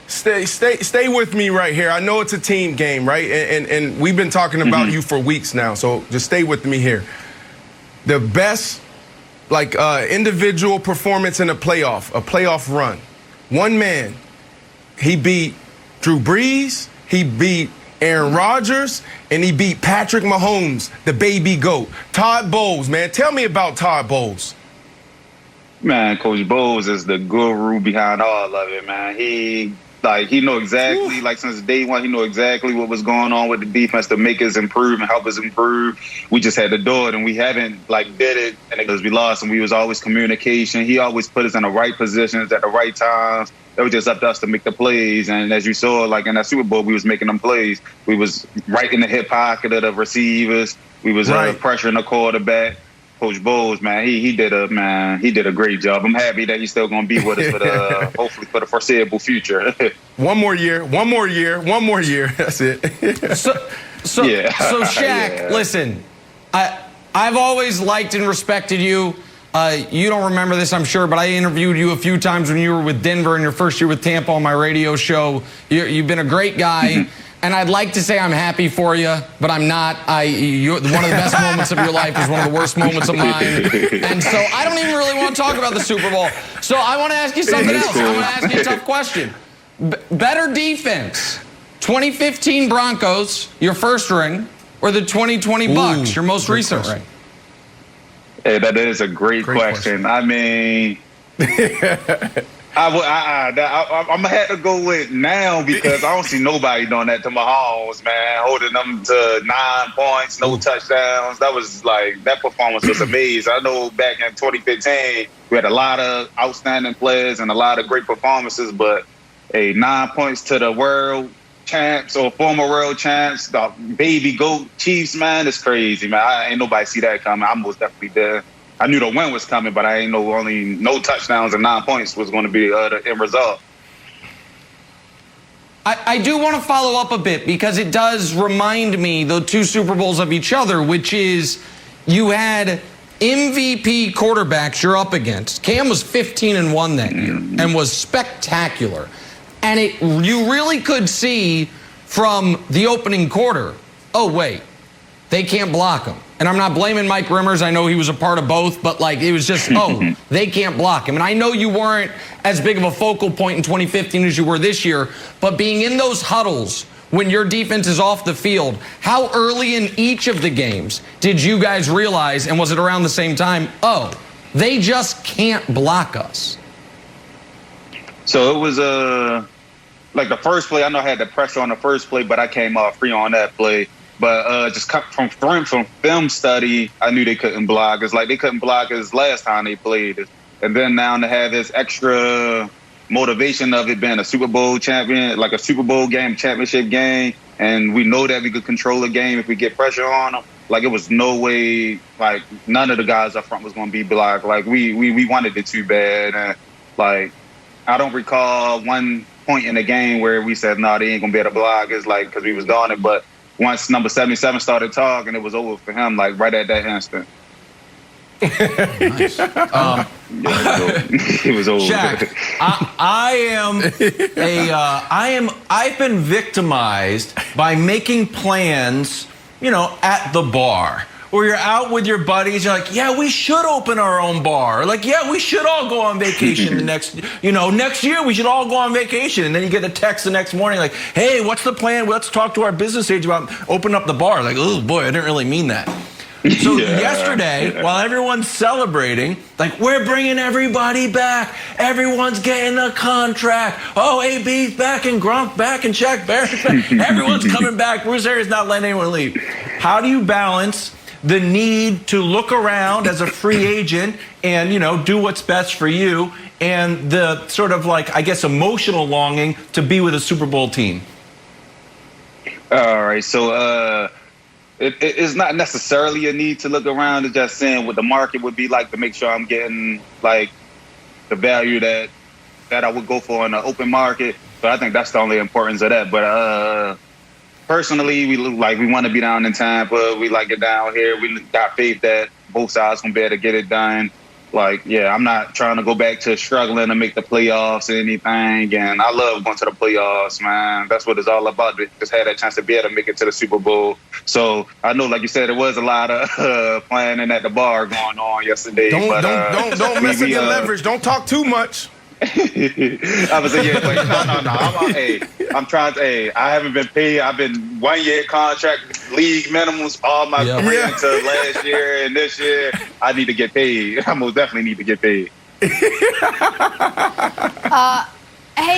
Speaker 6: Stay with me right here. I know it's a team game, right? And we've been talking about you for weeks now, so just stay with me here. The best, individual performance in a playoff run. One man, he beat Drew Brees, he beat Aaron Rodgers, and he beat Patrick Mahomes, the baby GOAT. Todd Bowles, man. Tell me about Todd Bowles.
Speaker 11: Man, Coach Bowles is the guru behind all of it, man. He know exactly, since day one, he know exactly what was going on with the defense to make us improve and help us improve. We just had to do it, and we haven't, did it, and because we lost, and we was always communication. He always put us in the right positions at the right times. It was just up to us to make the plays, and as you saw, in that Super Bowl, we was making them plays. We was right in the hip pocket of the receivers. We was pressuring the quarterback. Coach Bowles, man, he did a great job. I'm happy that he's still going to be with us for the hopefully for the foreseeable future.
Speaker 6: One more year. That's it.
Speaker 3: So Shaq, listen, I've always liked and respected you. You don't remember this, I'm sure, but I interviewed you a few times when you were with Denver in your first year with Tampa on my radio show. You've been a great guy. And I'd like to say I'm happy for you, but I'm not. One of the best moments of your life is one of the worst moments of mine. And so I don't even really want to talk about the Super Bowl. So I want to ask you something else. I want to ask you a tough question. Better defense, 2015 Broncos, your first ring, or the 2020 Bucs, your most recent ring?
Speaker 11: Hey, that is a great question. I mean... I'm gonna have to go with now because I don't see nobody doing that to Mahomes, man. Holding them to 9 points, no touchdowns. That was that performance was amazing. I know back in 2015 we had a lot of outstanding players and a lot of great performances, but 9 points to the world champs or former world champs, the baby GOAT Chiefs, man, it's crazy, man. Ain't nobody see that coming. I most definitely did. I knew the win was coming, but I ain't know no touchdowns and 9 points was going to be the end result.
Speaker 3: I do want to follow up a bit because it does remind me, the two Super Bowls of each other, which is you had MVP quarterbacks you're up against. Cam was 15-1 that year and was spectacular. And you really could see from the opening quarter, oh, wait, they can't block him. And I'm not blaming Mike Rimmers. I know he was a part of both, but it was just, they can't block him. And I know you weren't as big of a focal point in 2015 as you were this year, but being in those huddles when your defense is off the field, how early in each of the games did you guys realize, and was it around the same time, They just can't block us.
Speaker 11: So it was like the first play. I know I had the pressure on the first play, but I came off free on that play. But just from film study, I knew they couldn't block us. Like they couldn't block us last time they played us. And then now to have this extra motivation of it being a Super Bowl champion, like a Super Bowl game, championship game, and we know that we could control the game if we get pressure on them. Like it was no way, like none of the guys up front was going to be blocked. Like we wanted it too bad, and like I don't recall one point in the game where we said no, they ain't going to be able to block. It's like because we was on it, but once number 77 started talking, it was over for him. Like right at that instant.
Speaker 4: Nice.
Speaker 11: It was over.
Speaker 4: Shaq, I've been victimized by making plans, at the bar. Where you're out with your buddies, you're like, yeah, we should open our own bar. Like, yeah, we should all go on vacation next year we should all go on vacation. And then you get a text the next morning like, hey, what's the plan? Let's talk to our business agent about opening up the bar. Like, oh boy, I didn't really mean that. So yesterday, while everyone's celebrating, like, we're bringing everybody back. Everyone's getting a contract. Oh, AB's back and Gronk back and Shaq Barrett's back. Everyone's coming back. Bruce Arians not letting anyone leave. How do you balance the need to look around as a free agent and, do what's best for you and the sort of like, I guess, emotional longing to be with a Super Bowl team?
Speaker 11: All right. So, it's not necessarily a need to look around. It's just saying what the market would be like to make sure I'm getting like the value that I would go for in the open market. So I think that's the only importance of that. But personally, we want to be down in Tampa. We like it down here. We got faith that both sides gonna be able to get it done. Like, yeah, I'm not trying to go back to struggling to make the playoffs or anything. And I love going to the playoffs, man. That's what it's all about. Just had that chance to be able to make it to the Super Bowl. So I know, like you said, there was a lot of planning at the bar going on yesterday.
Speaker 6: Don't mess with your leverage. Don't talk too much.
Speaker 11: I was like, yeah, no. I'm trying to. I haven't been paid. I've been 1 year contract, league minimums all my career until last year and this year. I need to get paid. I most definitely need to get paid.
Speaker 2: Hey,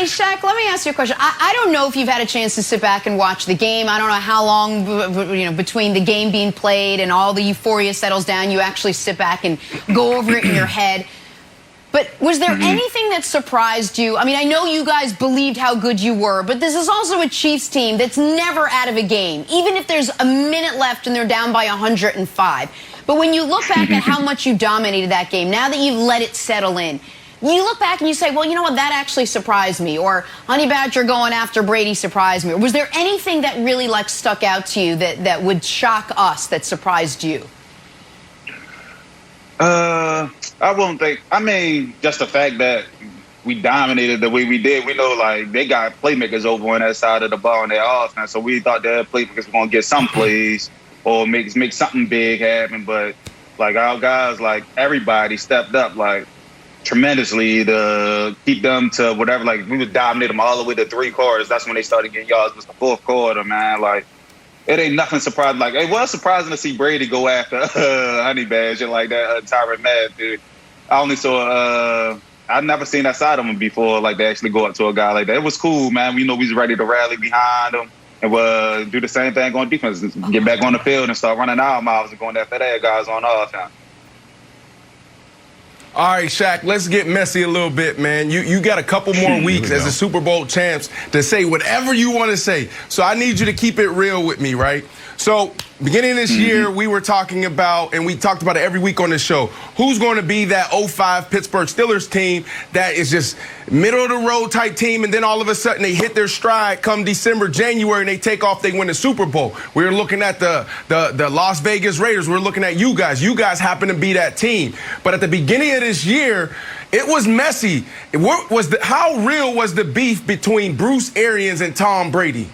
Speaker 2: Shaq, let me ask you a question. I don't know if you've had a chance to sit back and watch the game. I don't know how long, between the game being played and all the euphoria settles down, you actually sit back and go over it in your head. But was there anything that surprised you? I mean, I know you guys believed how good you were, but this is also a Chiefs team that's never out of a game, even if there's a minute left and they're down by 105. But when you look back at how much you dominated that game, now that you've let it settle in, you look back and you say, well, you know what, that actually surprised me. Or Honey Badger going after Brady surprised me. Or was there anything that really stuck out to you that would shock us, that surprised you?
Speaker 11: I won't think. I mean, just the fact that we dominated the way we did. We know, like, they got playmakers over on that side of the ball in their offense, so we thought their playmakers were gonna get some plays or make something big happen. But like our guys, like everybody stepped up like tremendously to keep them to whatever. Like we would dominate them all the way to 3 quarters. That's when they started getting yards. It was the 4th quarter, man. Like, it ain't nothing surprising. Like, it was surprising to see Brady go after Honey Badger like that, Tyrann Mathieu. I only saw, I've never seen that side of him before, like, they actually go up to a guy like that. It was cool, man. We know we was ready to rally behind him and do the same thing on defense, get back on the field and start running our mouths and going after that guys on offense.
Speaker 6: All right, Shaq, let's get messy a little bit, man. You got a couple more weeks as a Super Bowl champs to say whatever you want to say. So I need you to keep it real with me, right? So beginning of this year, we were talking about, and we talked about it every week on the show, who's going to be that 05 Pittsburgh Steelers team that is just middle of the road type team, and then all of a sudden they hit their stride come December, January, and they take off, they win the Super Bowl. We were looking at the Las Vegas Raiders. We were looking at you guys. You guys happen to be that team. But at the beginning of this year, it was messy. How real was the beef between Bruce Arians and Tom Brady?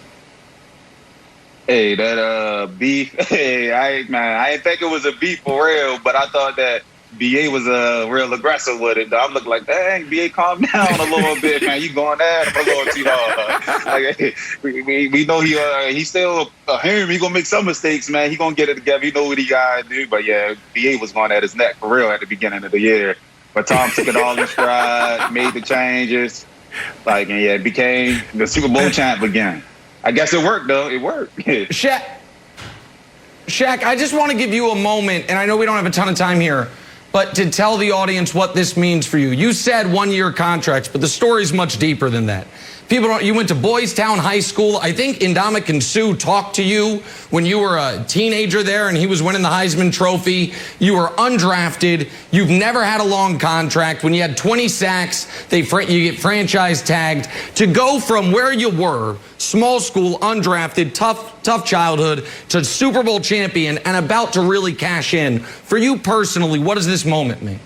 Speaker 11: Hey, that beef. Hey, I didn't think it was a beef for real, but I thought that BA was real aggressive with it. I'm looking like, dang, BA, calm down a little bit, man. You going at him a little too hard. Like, we know he's still a human. He gonna make some mistakes, man. He gonna get it together. He know what he gotta do. But yeah, BA was going at his neck for real at the beginning of the year. But Tom took it all in stride, made the changes, like, and yeah, became the Super Bowl champ again. I guess it worked though. It worked.
Speaker 3: Shaq, I just want to give you a moment, and I know we don't have a ton of time here, but to tell the audience what this means for you. You said 1-year contracts, but the story's much deeper than that. People don't. You went to Boys Town High School. I think Ndamukong Suh talked to you when you were a teenager there, and he was winning the Heisman Trophy. You were undrafted. You've never had a long contract. When you had 20 sacks, you get franchise tagged. To go from where you were, small school, undrafted, tough childhood, to Super Bowl champion and about to really cash in. For you personally, what does this moment mean?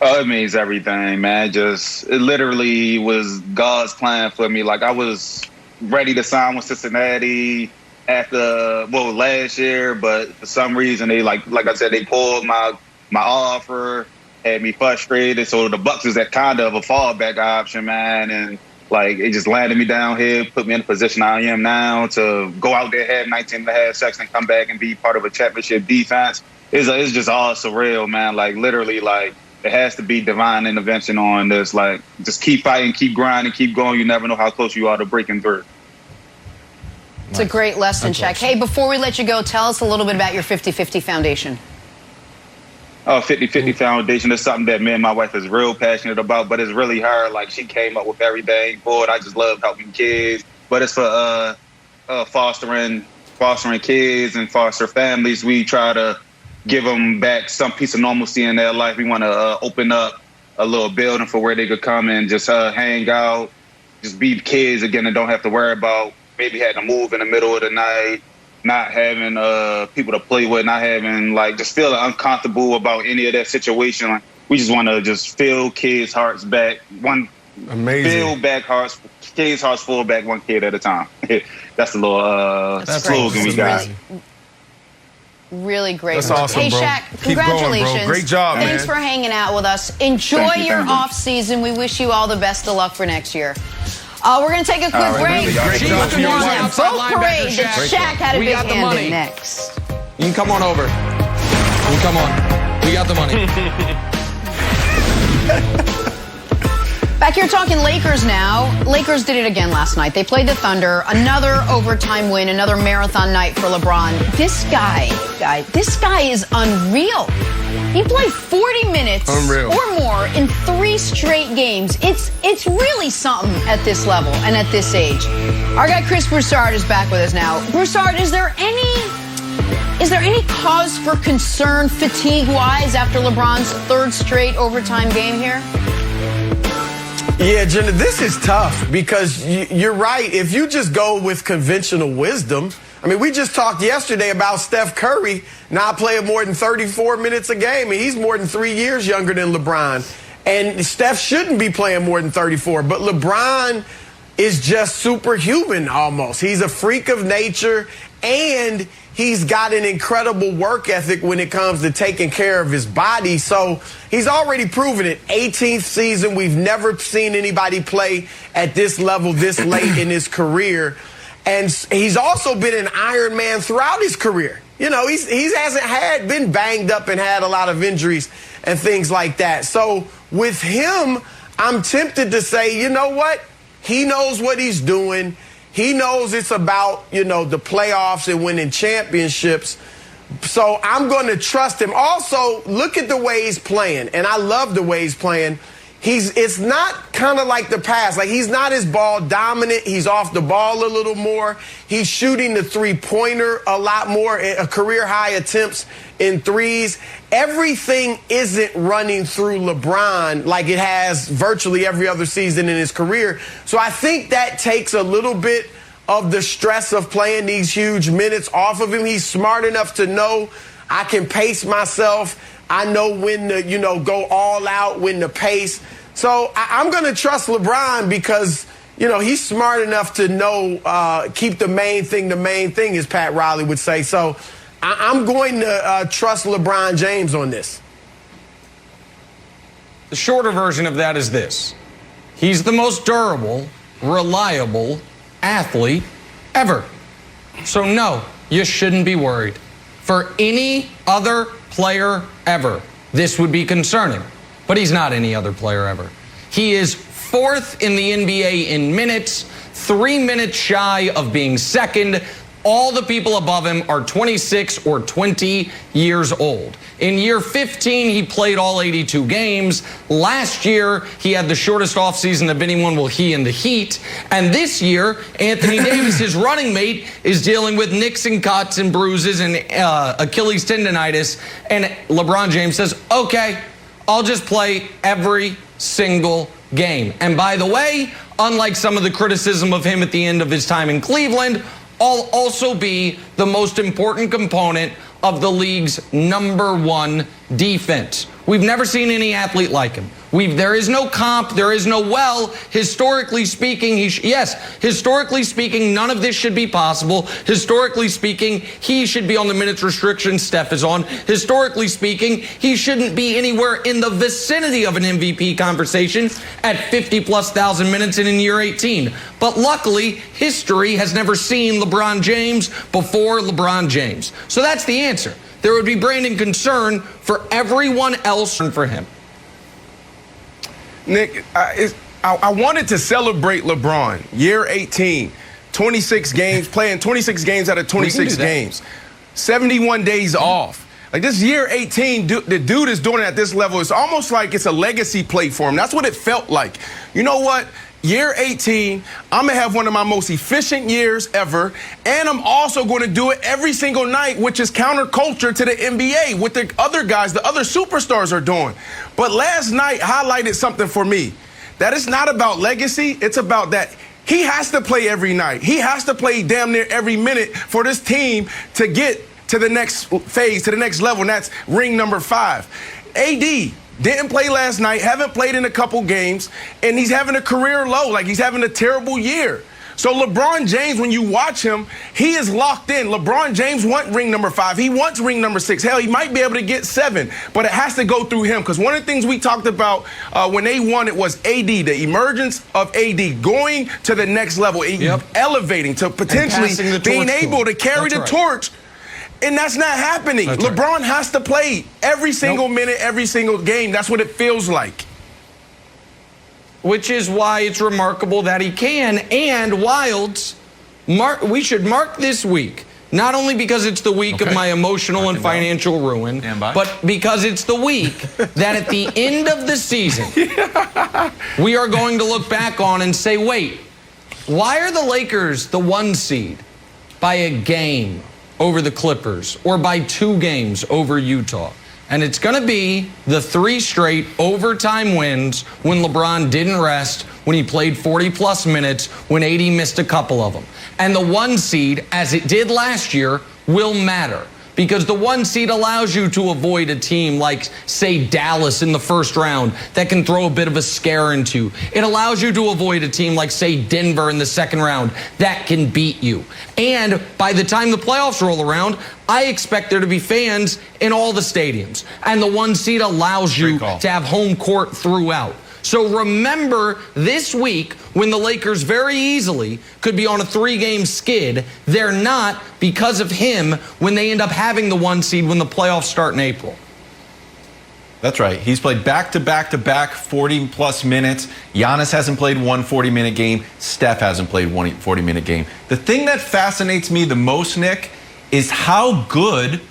Speaker 11: Oh, it means everything, man. It literally was God's plan for me. Like, I was ready to sign with Cincinnati last year, but for some reason they like I said, they pulled my offer, had me frustrated. So the Bucs is that kind of a fallback option, man. And like, it just landed me down here, put me in the position I am now to go out there, have 19.5 sacks, and come back and be part of a championship defense. It's just all surreal, man. Like, literally, like, it has to be divine intervention on this. Like, just keep fighting, keep grinding, keep going. You never know how close you are to breaking through.
Speaker 2: It's a great lesson, Shaq. Hey, before we let you go, tell us a little bit about your 50/50 Foundation.
Speaker 11: Oh, 50/50 Foundation is something that me and my wife is real passionate about, but it's really her. Like, she came up with everything for it. I just love helping kids. But it's for fostering kids and foster families. We try to give them back some piece of normalcy in their life. We want to open up a little building for where they could come and just hang out, just be kids again, and don't have to worry about maybe having to move in the middle of the night, not having people to play with, not having, like, just feeling uncomfortable about any of that situation. Like, we just want to just fill kids' hearts back, kids' hearts full back, one kid at a time. That's the little slogan we got.
Speaker 2: Really great.
Speaker 6: That's awesome,
Speaker 2: hey,
Speaker 6: bro.
Speaker 2: Shaq,
Speaker 6: Keep
Speaker 2: congratulations.
Speaker 6: going, bro. Great job, man.
Speaker 2: Thanks for hanging out with us. Enjoy your off season. We wish you all the best of luck for next year. We're going to take a quick break.
Speaker 3: Great job for your
Speaker 2: Boat parade that Shaq had a big hand in next.
Speaker 3: You can come on over. You can come on. We got the money.
Speaker 2: Back here talking Lakers now. Lakers did it again last night. They played the Thunder. Another overtime win, another marathon night for LeBron. This guy is unreal. He played 40 minutes or more in 3 straight games. It's really something at this level and at this age. Our guy Chris Broussard is back with us now. Broussard, is there any cause for concern fatigue-wise after LeBron's 3rd straight overtime game here?
Speaker 10: Yeah, Jenna, this is tough because you're right. If you just go with conventional wisdom, I mean, we just talked yesterday about Steph Curry not playing more than 34 minutes a game, and he's more than 3 years younger than LeBron. And Steph shouldn't be playing more than 34, but LeBron is just superhuman almost. He's a freak of nature, and he's got an incredible work ethic when it comes to taking care of his body. So he's already proven it. 18th season. We've never seen anybody play at this level this late in his career. And he's also been an Iron Man throughout his career. You know, he hasn't been banged up and had a lot of injuries and things like that. So with him, I'm tempted to say, you know what? He knows what he's doing. He knows it's about, the playoffs and winning championships. So I'm going to trust him. Also, look at the way he's playing. And I love the way he's playing. It's not kind of like the past. Like, he's not as ball dominant. He's off the ball a little more. He's shooting the three-pointer a lot more, a career-high attempts in threes. Everything isn't running through LeBron like it has virtually every other season in his career. So I think that takes a little bit of the stress of playing these huge minutes off of him. He's smart enough to know I can pace myself. I know when to, go all out, when to pace. So I'm going to trust LeBron because, he's smart enough to know keep the main thing, as Pat Riley would say. So I'm going to trust LeBron James on this.
Speaker 3: The shorter version of that is this. He's the most durable, reliable athlete ever. So no, you shouldn't be worried. For any other player ever, this would be concerning. But he's not any other player ever. He is 4th in the NBA in minutes, 3 minutes shy of being 2nd. All the people above him are 26 or 20 years old. In year 15, he played all 82 games. Last year, he had the shortest offseason of anyone, he and the Heat. And this year, Anthony Davis, his running mate, is dealing with nicks and cuts and bruises and Achilles tendonitis. And LeBron James says, okay, I'll just play every single game. And by the way, unlike some of the criticism of him at the end of his time in Cleveland, I'll also be the most important component of the league's #1 defense. We've never seen any athlete like him. There is no comp. There is no, historically speaking, historically speaking, none of this should be possible. Historically speaking, he should be on the minutes restriction Steph is on. Historically speaking, he shouldn't be anywhere in the vicinity of an MVP conversation at 50,000+ minutes in year 18. But luckily, history has never seen LeBron James before LeBron James. So that's the answer. There would be branding concern for everyone else and for him.
Speaker 6: Nick, I wanted to celebrate LeBron. Year 18, 26 games, playing 26 games out of 26 games, 71 days off. Like this year 18, the dude is doing it at this level. It's almost like it's a legacy play for him. That's what it felt like. You know what? Year 18, I'm going to have one of my most efficient years ever, and I'm also going to do it every single night, which is counterculture to the NBA, what the other guys, the other superstars are doing. But last night highlighted something for me. That it's not about legacy, it's about that he has to play every night. He has to play damn near every minute for this team to get to the next phase, to the next level, and that's ring number 5. AD didn't play last night, haven't played in a couple games, and he's having a career low, like he's having a terrible year. So LeBron James, when you watch him, he is locked in. LeBron James wants ring number 5. He wants ring number 6. Hell, he might be able to get 7, but it has to go through him. Because one of the things we talked about when they won it was AD, the emergence of AD, going to the next level, elevating to potentially being able to carry the torch. And that's not happening. LeBron has to play every single minute, every single game. That's what it feels like.
Speaker 3: Which is why it's remarkable that he can. And Wilds, we should mark this week, not only because it's the week of my emotional and financial ruin, but because it's the week that at the end of the season, we are going to look back on and say, wait, why are the Lakers the 1 seed by a game over the Clippers or by 2 games over Utah? And it's going to be the 3 straight overtime wins when LeBron didn't rest, when he played 40+ minutes, when AD missed a couple of them. And the 1 seed, as it did last year, will matter. Because the 1 seed allows you to avoid a team like, say, Dallas in the first round that can throw a bit of a scare into. It allows you to avoid a team like, say, Denver in the second round that can beat you. And by the time the playoffs roll around, I expect there to be fans in all the stadiums. And the 1 seed allows you to have home court throughout. So remember this week when the Lakers very easily could be on a 3-game skid. They're not because of him when they end up having the 1 seed when the playoffs start in April.
Speaker 4: That's right. He's played back-to-back 40+ minutes. Giannis hasn't played one 40-minute game. Steph hasn't played one 40-minute game. The thing that fascinates me the most, Nick, is how good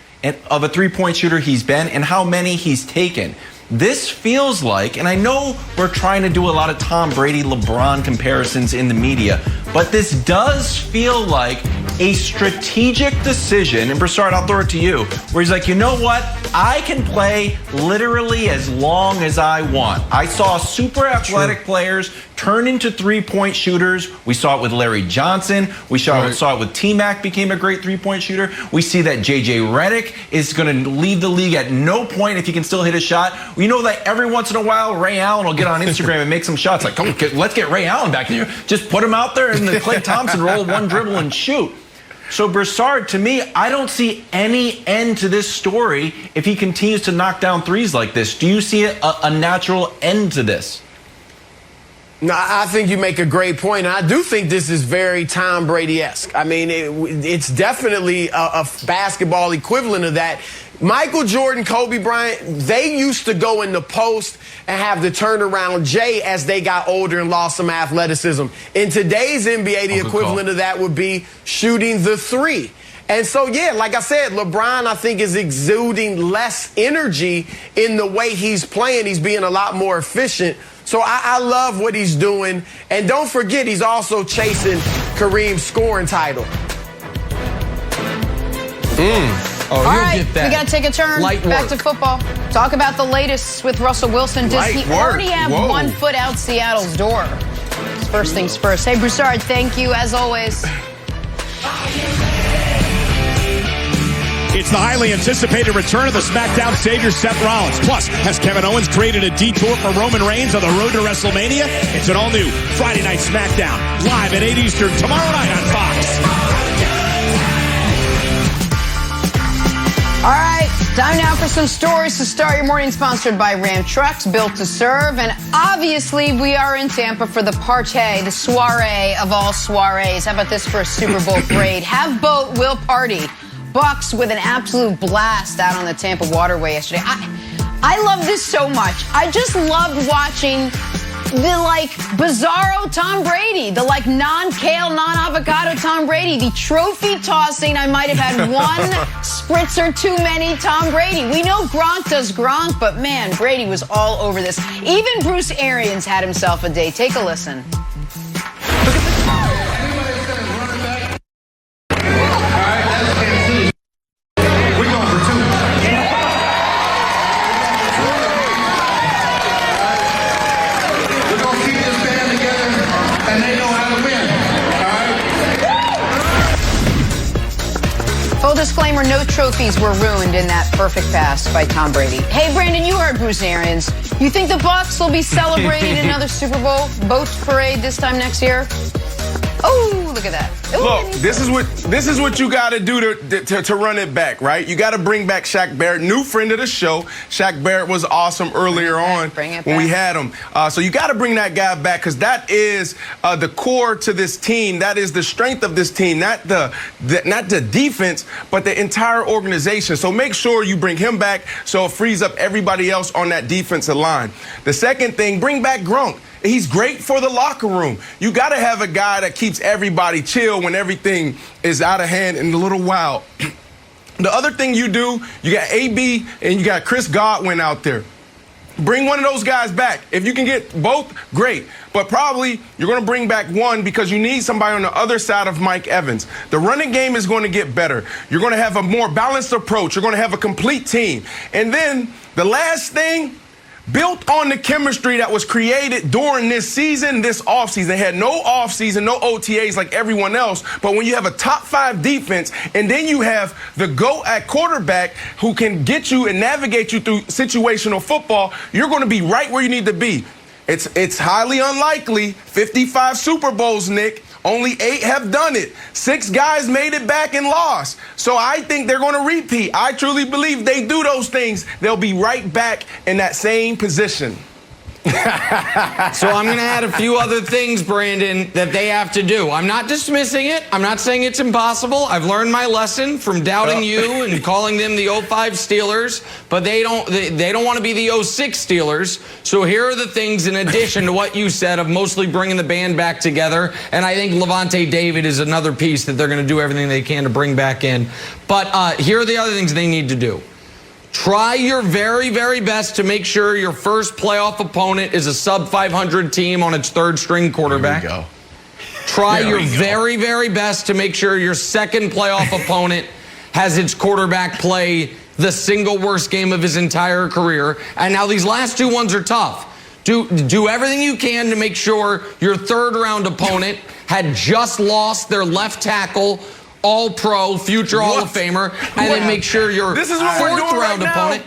Speaker 4: of a three-point shooter he's been and how many he's taken. This feels like, and I know we're trying to do a lot of Tom Brady, LeBron comparisons in the media, but this does feel like a strategic decision. And Broussard, I'll throw it to you, where he's like, you know what? I can play literally as long as I want. I saw super athletic players turn into three-point shooters. We saw it with Larry Johnson. We saw it with T-Mac became a great three-point shooter. We see that J.J. Redick is going to lead the league at no point if he can still hit a shot. We know that every once in a while, Ray Allen will get on Instagram and make some shots. Like, let's get Ray Allen back here. Just put him out there in the Klay Thompson role, one dribble and shoot. So Broussard, to me, I don't see any end to this story if he continues to knock down threes like this. Do you see a natural end to this?
Speaker 10: No, I think you make a great point. And I do think this is very Tom Brady-esque. I mean, it's definitely a basketball equivalent of that. Michael Jordan, Kobe Bryant, they used to go in the post and have the turnaround J as they got older and lost some athleticism. In today's NBA, the equivalent of that would be shooting the three. And so, yeah, like I said, LeBron, I think, is exuding less energy in the way he's playing. He's being a lot more efficient. So I love what he's doing. And don't forget, he's also chasing Kareem's scoring title.
Speaker 2: All right, we got to take a turn back to football. Talk about the latest with Russell Wilson. Does he already have one foot out Seattle's door? First things first. Hey, Broussard, thank you as always.
Speaker 9: It's the highly anticipated return of the SmackDown savior Seth Rollins. Plus, has Kevin Owens created a detour for Roman Reigns on the road to WrestleMania? It's an all-new Friday Night SmackDown, live at 8 Eastern tomorrow night on Fox.
Speaker 2: All right, time now for some stories to start your morning, sponsored by Ram Trucks, built to serve. And obviously, we are in Tampa for the party, the soiree of all soirees. How about this for a Super Bowl parade? Have boat, will party. Bucs with an absolute blast out on the Tampa waterway yesterday. I love this so much. I just loved watching the, bizarro Tom Brady, the, non-kale, non-avocado Tom Brady, the trophy tossing. I might have had one spritzer too many Tom Brady. We know Gronk does Gronk, but, man, Brady was all over this. Even Bruce Arians had himself a day. Take a listen. Disclaimer, no trophies were ruined in that perfect pass by Tom Brady. Hey, Brandon, you heard Bruce Arians. You think the Bucs will be celebrating another Super Bowl boat parade this time next year? Oh, look at that. Ooh,
Speaker 6: look, this is what you got to do to run it back, right? You got to bring back Shaq Barrett, new friend of the show. Shaq Barrett was awesome earlier on when we had him. So you got to bring that guy back, because that is the core to this team. That is the strength of this team, not the defense, but the entire organization. So make sure you bring him back so it frees up everybody else on that defensive line. The second thing, bring back Gronk. He's great for the locker room. You got to have a guy that keeps everybody chill when everything is out of hand and a little wild. The other thing you do, you got AB and you got Chris Godwin out there. Bring one of those guys back. If you can get both, great. But probably you're going to bring back one because you need somebody on the other side of Mike Evans. The running game is going to get better. You're going to have a more balanced approach. You're going to have a complete team. And then the last thing, built on the chemistry that was created during this season, this offseason. They had no offseason, no OTAs like everyone else. But when you have a top 5 defense and then you have the GOAT at quarterback who can get you and navigate you through situational football, you're going to be right where you need to be. It's highly unlikely. 55 Super Bowls, Nick. Only 8 have done it. 6 guys made it back and lost. So I think they're going to repeat. I truly believe they do those things, they'll be right back in that same position.
Speaker 3: So I'm going to add a few other things, Brandon, that they have to do. I'm not dismissing it. I'm not saying it's impossible. I've learned my lesson from doubting you and calling them the 05 Steelers, but they don't want to be the 06 Steelers. So here are the things in addition to what you said of mostly bringing the band back together. And I think Levante David is another piece that they're going to do everything they can to bring back in. But here are the other things they need to do. Try your very, very best to make sure your first playoff opponent is a sub-500 team on its third-string quarterback.
Speaker 6: There we go.
Speaker 3: Try your very, very best to make sure your second playoff opponent has its quarterback play the single worst game of his entire career. And now these last 2 ones are tough. Do everything you can to make sure your third-round opponent had just lost their left tackle, All-Pro, future Hall of Famer, and then make sure your fourth-round opponent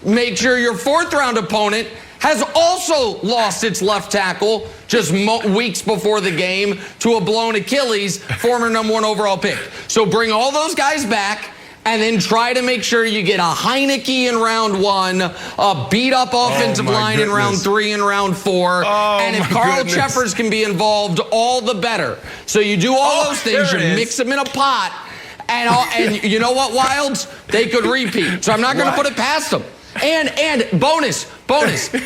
Speaker 3: make sure your fourth-round opponent has also lost its left tackle just weeks before the game to a blown Achilles, former #1 overall pick. So bring all those guys back and then try to make sure you get a Heineke in round 1, a beat-up offensive line in round 3 and round 4. And if Carl Cheffers can be involved, all the better. So you do all those things, you mix them in a pot, and you know what, Wilds? They could repeat. So I'm not going to put it past them. And bonus,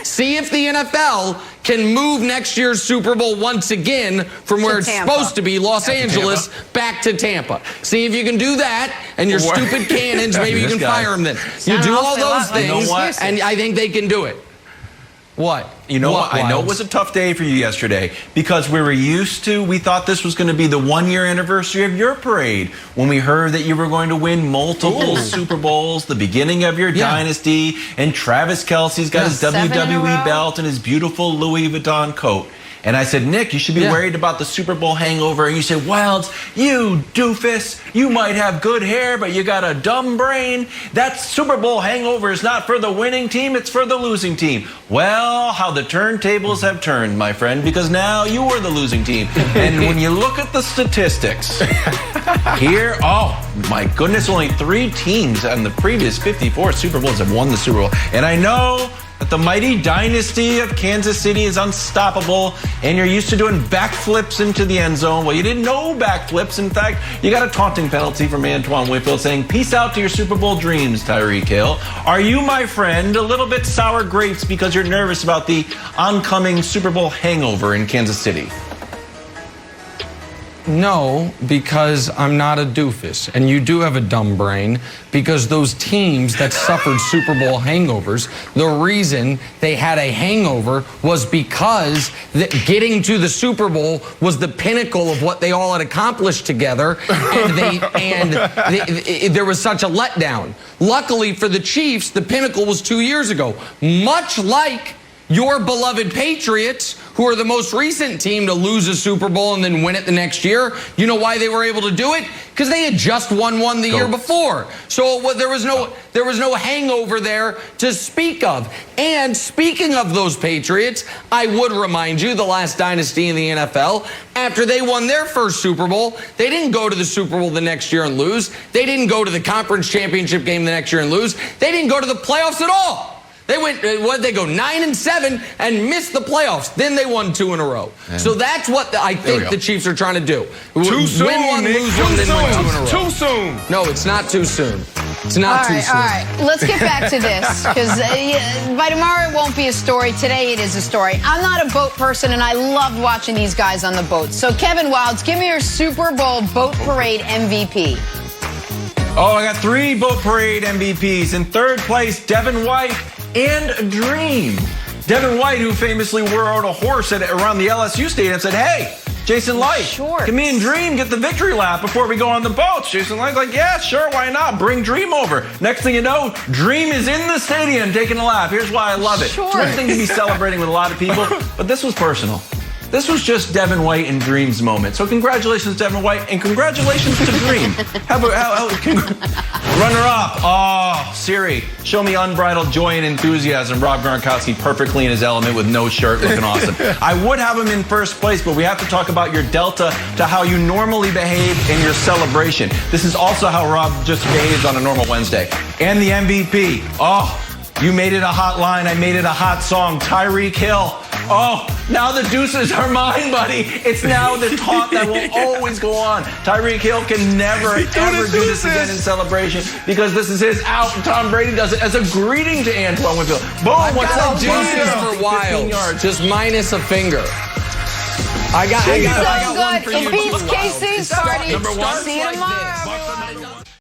Speaker 3: see if the NFL can move next year's Super Bowl once again from where it's supposed to be, Los Angeles, back to Tampa. See if you can do that, and your stupid cannons, maybe you can fire them then. You do all those things, and I think they can do it. What?
Speaker 4: You know what? I know it was a tough day for you yesterday because we thought this was going to be the 1-year anniversary of your parade when we heard that you were going to win multiple Super Bowls, the beginning of your dynasty, and Travis Kelce's got his WWE belt and his beautiful Louis Vuitton coat. And I said, Nick, you should be worried about the Super Bowl hangover. And you said, Wilds, you doofus, you might have good hair, but you got a dumb brain. That Super Bowl hangover is not for the winning team, it's for the losing team. Well, how the turntables have turned, my friend, because now you are the losing team. And when you look at the statistics, here, oh my goodness, only 3 teams on the previous 54 Super Bowls have won the Super Bowl. And I know that the mighty dynasty of Kansas City is unstoppable, and you're used to doing backflips into the end zone. Well, you didn't know backflips. In fact, you got a taunting penalty from Antoine Winfield saying, peace out to your Super Bowl dreams, Tyreek Hill. Are you, my friend, a little bit sour grapes because you're nervous about the oncoming Super Bowl hangover in Kansas City?
Speaker 3: No, because I'm not a doofus. And you do have a dumb brain because those teams that suffered Super Bowl hangovers, the reason they had a hangover was because getting to the Super Bowl was the pinnacle of what they all had accomplished together, and there was such a letdown. Luckily for the Chiefs, the pinnacle was 2 years ago. Much like your beloved Patriots, who are the most recent team to lose a Super Bowl and then win it the next year. You know why they were able to do it? Because they had just won one the year before. So there was no hangover there to speak of. And speaking of those Patriots, I would remind you, the last dynasty in the NFL, after they won their first Super Bowl, they didn't go to the Super Bowl the next year and lose. They didn't go to the conference championship game the next year and lose. They didn't go to the playoffs at all. They went, they go 9-7 and missed the playoffs. Then they won 2 in a row. Yeah. So that's what I think the Chiefs are trying to do.
Speaker 6: Too soon,
Speaker 3: win one,
Speaker 6: Nick.
Speaker 3: lose one, then win 2 in a row.
Speaker 6: Too soon.
Speaker 3: No, it's not too soon. It's not too soon.
Speaker 2: All right, let's get back to this because by tomorrow it won't be a story. Today it is a story. I'm not a boat person, and I love watching these guys on the boats. So Kevin Wilds, give me your Super Bowl boat parade MVP.
Speaker 4: Oh, I got 3 boat parade MVPs. In third place, Devin White and Dream. Devin White, who famously rode a horse around the LSU stadium, said, hey, Jason Light, can me and Dream get the victory lap before we go on the boats? Jason Light's like, yeah, sure, why not? Bring Dream over. Next thing you know, Dream is in the stadium taking a lap. Here's why I love it. It's one thing to be celebrating with a lot of people, but this was personal. This was just Devin White and Dream's moment. So congratulations, Devin White, and congratulations to Dream. Runner-up. Oh, Siri, show me unbridled joy and enthusiasm. Rob Gronkowski perfectly in his element with no shirt, looking awesome. I would have him in first place, but we have to talk about your delta to how you normally behave in your celebration. This is also how Rob just behaves on a normal Wednesday. And the MVP. Oh, you made it a hot line. I made it a hot song. Tyreek Hill. Oh, now the deuces are mine, buddy. It's now the taunt that will always go on. Tyreek Hill can never, ever do this again in celebration because this is his out. Tom Brady does it as a greeting to Antoine Winfield. Boom, what's up,
Speaker 3: deuces for Wild? Just minus a finger. I got one for you.
Speaker 2: It beats KC's party.
Speaker 3: Number 1.
Speaker 2: See you tomorrow.